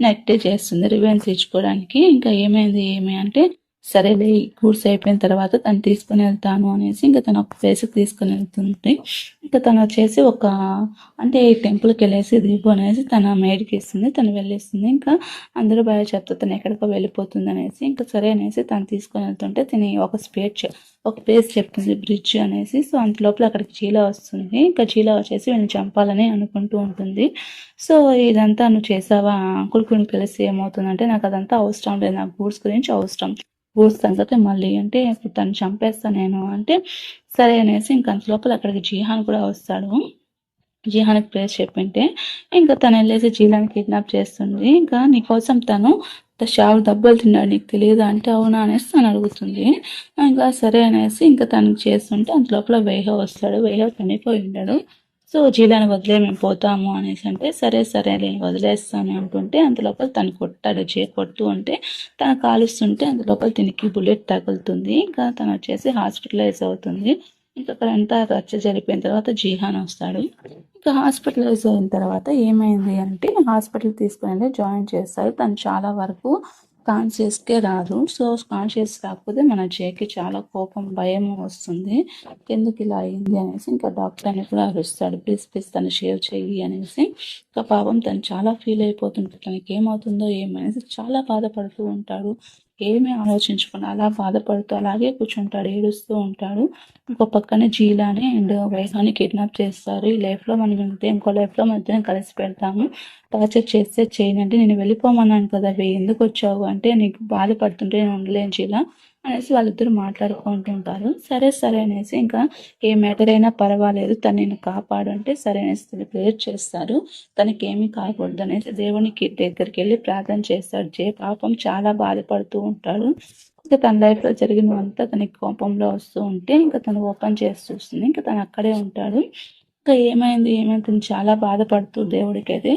నెట్ చేస్తుంది రివెంజ్ తీర్చుకోవడానికి. ఇంకా ఏమైంది అంటే సరేలే గూడ్స్ అయిపోయిన తర్వాత తను తీసుకుని వెళ్తాను అనేసి ఇంకా తను ఒక ప్లేస్కి తీసుకుని వెళ్తుంది. ఇంకా తను వచ్చేసి అంటే ఈ టెంపుల్కి వెళ్ళేసి దిగు అనేసి తన మేడ్కి ఇస్తుంది. తను వెళ్ళిస్తుంది. ఇంకా అందరూ భయ చెప్తా తను ఎక్కడికో వెళ్ళిపోతుంది అనేసి ఇంకా సరే అనేసి తను తీసుకొని వెళ్తుంటే తిని ఒక ప్లేస్ చెప్తుంది బ్రిడ్జ్ అనేసి. సో అంత లోపల అక్కడికి చీలా వస్తుంది. ఇంకా చీలా వచ్చేసి వీళ్ళని చంపాలని అనుకుంటూ ఉంటుంది. సో ఇదంతా నువ్వు చేసావా, అంకుల్ కలిసి ఏమవుతుందంటే నాకు అదంతా అవసరం లేదు, నాకు గూడ్స్ గురించి అవసరం, గూడ్స్ సంగతి మళ్ళీ అంటే ఇప్పుడు తను చంపేస్తా నేను అంటే సరే అనేసి ఇంకా అంత లోపల అక్కడికి జిహాన్ కూడా వస్తాడు. జిహాన్కి ప్లేస్ చెప్పింటే ఇంకా తను వెళ్ళేసి జీలాని కిడ్నాప్ చేస్తుంది. ఇంకా నీకోసం తను షావు దెబ్బలు తిన్నాడు, నీకు తెలియదు అంటే అవునా అనేసి తను అడుగుతుంది. ఇంకా సరే అనేసి ఇంకా తనకి చేస్తుంటే అంత లోపల వైహవ్ వస్తాడు. వైహవ్ చనిపోయి ఉన్నాడు. సో జీలాని వదిలే మేము పోతాము అనేసి అంటే సరే నేను వదిలేస్తాను అంటుంటే అంత లోపల తను కొడుతూ ఉంటే తను కాలుస్తుంటే అంత లోపల దీనికి బుల్లెట్ తగులుతుంది. ఇంకా తను వచ్చేసి హాస్పిటలైజ్ అవుతుంది. ఇంకా అక్కడ అంతా రచ్చ జరిపిన తర్వాత జీహాన్ వస్తాడు. ఇంకా హాస్పిటలైజ్ అయిన తర్వాత ఏమైంది అంటే హాస్పిటల్ తీసుకుని జాయిన్ చేస్తారు. తను చాలా వరకు కాన్షియస్కే రాదు. సో కాన్షియస్ రాకపోతే మన జేకి చాలా కోపం భయం వస్తుంది, ఎందుకు ఇలా అయింది అనేసి ఇంకా డాక్టర్ అని కూడా అరుస్తాడు, ప్లీజ్ తను షేవ్ చెయ్యి అనేసి. ఇంకా పాపం తను చాలా ఫీల్ అయిపోతుంటాడు, తనకి ఏమవుతుందో ఏమనేసి చాలా బాధపడుతూ ఉంటాడు. ఏమీ ఆలోచించకుండా అలా బాధపడుతూ అలాగే కూర్చుంటాడు, ఏడుస్తూ ఉంటాడు. ఇంకో పక్కన జీలాని అండ్ వైహాన్ని కిడ్నాప్ చేస్తారు. ఈ లైఫ్లో మనం ఉంటే ఇంకో లైఫ్లో మనం కలిసి పెడతాము, టార్చర్ చేస్తే చేయనంటే నేను వెళ్ళిపోమన్నాను కదా ఎందుకు వచ్చావు అంటే నీకు బాధపడుతుంటే నేను ఉండలేను జీలా అనేసి వాళ్ళిద్దరు మాట్లాడుకుంటుంటారు. సరే అనేసి ఇంకా ఏ మ్యాటర్ అయినా పర్వాలేదు తను నేను కాపాడు అంటే సరే అనేసి ప్రేయర్ చేస్తారు. తనకి ఏమీ కాకూడదు అనేసి దేవునికి దగ్గరికి వెళ్ళి ప్రార్థన చేస్తాడు. పాపం చాలా బాధపడుతూ ఉంటాడు. ఇంకా తన లైఫ్లో జరిగినవంతా తనకి కోపంలో వస్తూ ఉంటే ఇంకా తను ఓపెన్ చేసి చూస్తుంది. ఇంకా తను అక్కడే ఉంటాడు. ఇంకా ఏమైంది తను చాలా బాధపడుతూ దేవుడికి అయితే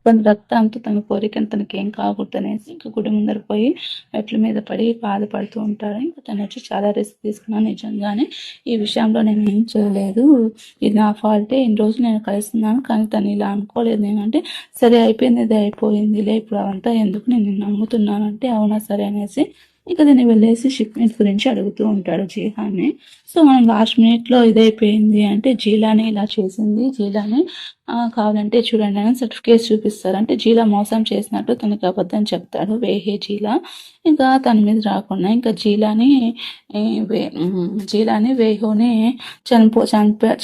తన రక్తంతో తన కోరికను తనకి ఏం కాకూడదు అనేసి ఇంకా గుడి ముందర పోయి మెట్ల మీద పడి బాధపడుతూ ఉంటాడు. ఇంకా తను వచ్చి చాలా రిస్క్ తీసుకున్నాను, నిజంగానే ఈ విషయంలో నేను ఏం చేయలేదు, ఇది నా ఫాల్టే, ఇన్ని రోజులు నేను కలుస్తున్నాను కానీ తను ఇలా అనుకోలేదు. నేనంటే సరే అయిపోయింది, ఇది అయిపోయిందిలే, ఇప్పుడు అవంతా ఎందుకు, నేను నమ్ముతున్నాను అంటే అవునా సరే అనేసి ఇక దీన్ని వెళ్ళేసి షిప్మెంట్ గురించి అడుగుతూ ఉంటాడు జీహాన్ని. సో మనం లాస్ట్ మినిట్లో ఇదైపోయింది అంటే జీలాని ఇలా చేసింది, జీలాని కావాలంటే చూడండి అని సర్టిఫికేట్స్ చూపిస్తారు. అంటే జీలా మోసం చేసినట్టు తనకి అబద్ధం చెప్తాడు వేహే జీలా. ఇంకా తన మీద రాకుండా ఇంకా జీలాని వేహోని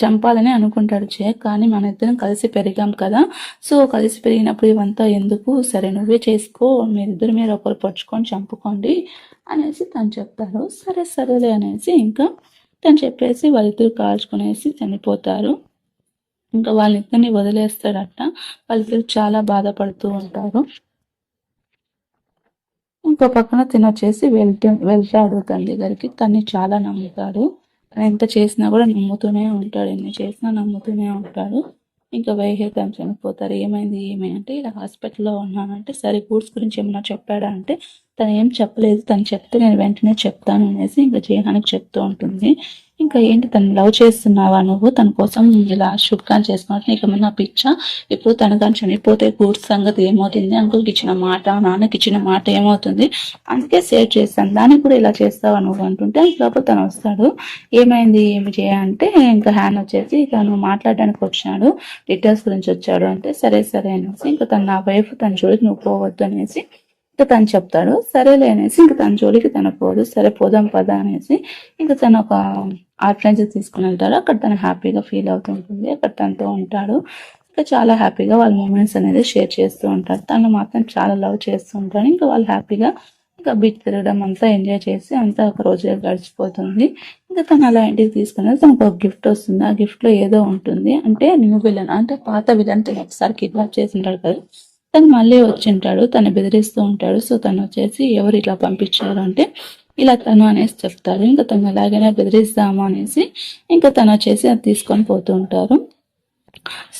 చంపాలని అనుకుంటాడు కానీ మన ఇద్దరం కలిసి పెరిగాం కదా, సో కలిసి పెరిగినప్పుడు ఇవంతా ఎందుకు, సరే నువ్వే చేసుకో, మీరిద్దరు మీరు ఒకరు పరుచుకొని చంపుకోండి అనేసి తను చెప్తారు. సరేలే అనేసి ఇంకా తను చెప్పేసి వాళ్ళిద్దరు కాల్చుకునేసి చనిపోతారు. ఇంకా వాళ్ళిద్దరిని వదిలేస్తాడట. వాళ్ళిద్దరు చాలా బాధపడుతూ ఉంటారు. ఇంకో పక్కన తినొచ్చేసి వెళ్తాడు తన దగ్గరికి. తన్ని చాలా నమ్ముతాడు. ఎంత చేసినా కూడా నమ్ముతూనే ఉంటాడు, ఎన్ని చేసినా నమ్ముతూనే ఉంటాడు. ఇంకా వైహేతం చనిపోతారు. ఏమైంది అంటే ఇలా హాస్పిటల్లో ఉన్నానంటే, సరే గూడ్స్ గురించి ఏమన్నా చెప్పాడా అంటే తను ఏం చెప్పలేదు, తను చెప్తే నేను వెంటనే చెప్తాను అనేసి ఇంకా జీహానికి చెప్తూ ఉంటుంది. ఇంకా ఏంటి తను లవ్ చేస్తున్నావా నువ్వు, తన కోసం ఇలా శుభ్కాన్ చేసుకున్నట్టు నీకు ఏమన్నా పిచ్చా, ఇప్పుడు తను కానీ చనిపోతే గూడ్స్ సంగతి ఏమవుతుంది, అంకుల్కి ఇచ్చిన మాట, నాన్నకి ఇచ్చిన మాట ఏమవుతుంది, అందుకే సేవ్ చేస్తాను, దానికి కూడా ఇలా చేస్తావా నువ్వు అంటుంటే లోపల తను వస్తాడు. ఏమైంది ఏమి చేయాలంటే ఇంకా హ్యాండ్ వచ్చేసి తను మాట్లాడడానికి వచ్చాడు, డీటెయిల్స్ గురించి వచ్చాడు అంటే సరే అనేసి ఇంకా తను నా వైఫ్, తన జోలికి నువ్వు పోవద్దు అనేసి ఇంకా తను చెప్తాడు. సరేలే అనేసి ఇంకా తన జోలికి తన పోదు. సరే పోదాం పదా అనేసి ఇంకా తను ఒక ఆర్ఫనైజ్ తీసుకుని వెళ్తాడు. అక్కడ తను హ్యాపీగా ఫీల్ అవుతుంటుంది. అక్కడ తనతో ఉంటాడు. ఇంకా చాలా హ్యాపీగా వాళ్ళ మూమెంట్స్ అనేది షేర్ చేస్తూ ఉంటారు. తను మాత్రం చాలా లవ్ చేస్తూ ఉంటాడు. ఇంకా వాళ్ళు హ్యాపీగా ఇంకా బీచ్ తిరగడం అంతా ఎంజాయ్ చేసి అంతా ఒక రోజుగా గడిచిపోతుంది. ఇంకా తను అలా ఇంటికి తీసుకుని తనకు ఒక గిఫ్ట్ వస్తుంది. ఆ గిఫ్ట్ లో ఏదో ఉంటుంది. అంటే న్యూ విలన్ అంటే పాత విలన్ తను ఒకసారి కిడ్నాప్ చేసి ఉంటాడు కదా, తను మళ్ళీ వచ్చింటాడు. తను బెదిరిస్తూ ఉంటాడు. సో తను వచ్చేసి ఎవరు ఇట్లా పంపించారు అంటే ఇలా తను అనేసి చెప్తారు. ఇంకా తను ఎలాగైనా బెదిరిస్తాము అనేసి ఇంకా తను వచ్చేసి అది తీసుకొని పోతూ ఉంటారు.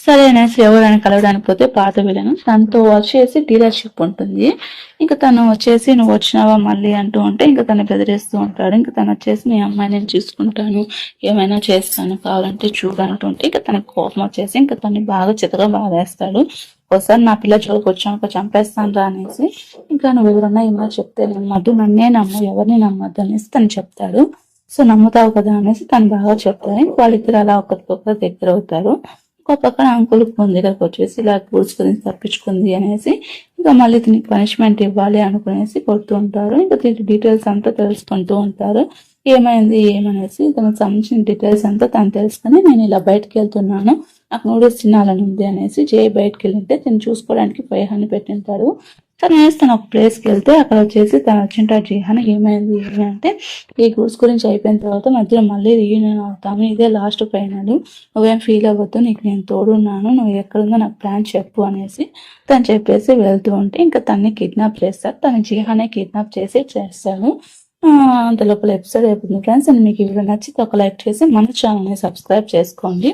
సరే అనేసి ఎవరైనా కలవడానికి పోతే పాత విలను తనతో వచ్చేసి డీలర్షిప్ ఉంటుంది. ఇంకా తను వచ్చేసి నువ్వు వచ్చినావా మళ్ళీ అంటూ ఉంటే ఇంకా తను బెదిరిస్తూ ఉంటాడు. ఇంకా తను వచ్చేసి నీ అమ్మాయి నేను చూసుకుంటాను, ఏమైనా చేస్తాను, కావాలంటే చూడంటుంటే ఇంకా తనకు కోపం వచ్చేసి ఇంకా తను బాగా చితగా బాధేస్తాడు. ఒకసారి నా పిల్ల జోలికి వచ్చాక చంపేస్తాను రా అనేసి ఇంకా నువ్వు ఎవరన్నా ఏమన్నా చెప్తే నమ్మద్దు, నన్నే నమ్ము, ఎవరిని నమ్మద్దు అనేసి తను చెప్తాడు. సో నమ్ముతావు కదా అనేసి తను బాగా చెప్తారు. వాళ్ళిద్దరు అలా ఒకరికొకరు దగ్గర అవుతారు. ఒక పక్కన అంకుల్ ఫోన్ దగ్గరకు వచ్చేసి ఇలా గూడ్స్ గురించి తప్పించుకుంది అనేసి ఇంకా మళ్ళీ దీనికి పనిష్మెంట్ ఇవ్వాలి అనుకునేసి కొడుతూ ఉంటారు. ఇంకా దీని డీటెయిల్స్ అంతా తెలుసుకుంటూ ఉంటారు. ఏమైంది ఏమనేసి తనకు సంబంధించిన డీటెయిల్స్ అంతా తను తెలుసుకుని నేను ఇలా బయటకు వెళ్తున్నాను, నాకు నూడిల్స్ తినాలని ఉంది అనేసి జై బయటకు వెళ్ళింటే తను చూసుకోవడానికి పైహాన్ని పెట్టింటాడు. తను తను ఒక ప్లేస్కి వెళ్తే అక్కడ వచ్చేసి తను వచ్చింటాడు జీహాన్. ఏమైంది అంటే ఈ గూడ్స్ గురించి అయిపోయిన తర్వాత మధ్యలో మళ్ళీ రీయూనియన్ అవుతాము, ఇదే లాస్ట్ ఫైనల్, నువ్వేం ఫీల్ అవ్వద్దు, నీకు నేను తోడున్నాను, నువ్వు ఎక్కడుందో నాకు ప్లాన్ చెప్పు అనేసి తను చెప్పేసి వెళ్తూ ఉంటే ఇంకా తన్ని కిడ్నాప్ చేస్తాడు. తను జీహానే కిడ్నాప్ చేస్తాడు. అంత లోపల ఎపిసోడ్ అయిపోతుంది ఫ్రెండ్స్. మీకు ఈ వీడియో నచ్చితే ఒక లైక్ చేసి మన ఛానల్ని సబ్స్క్రైబ్ చేసుకోండి.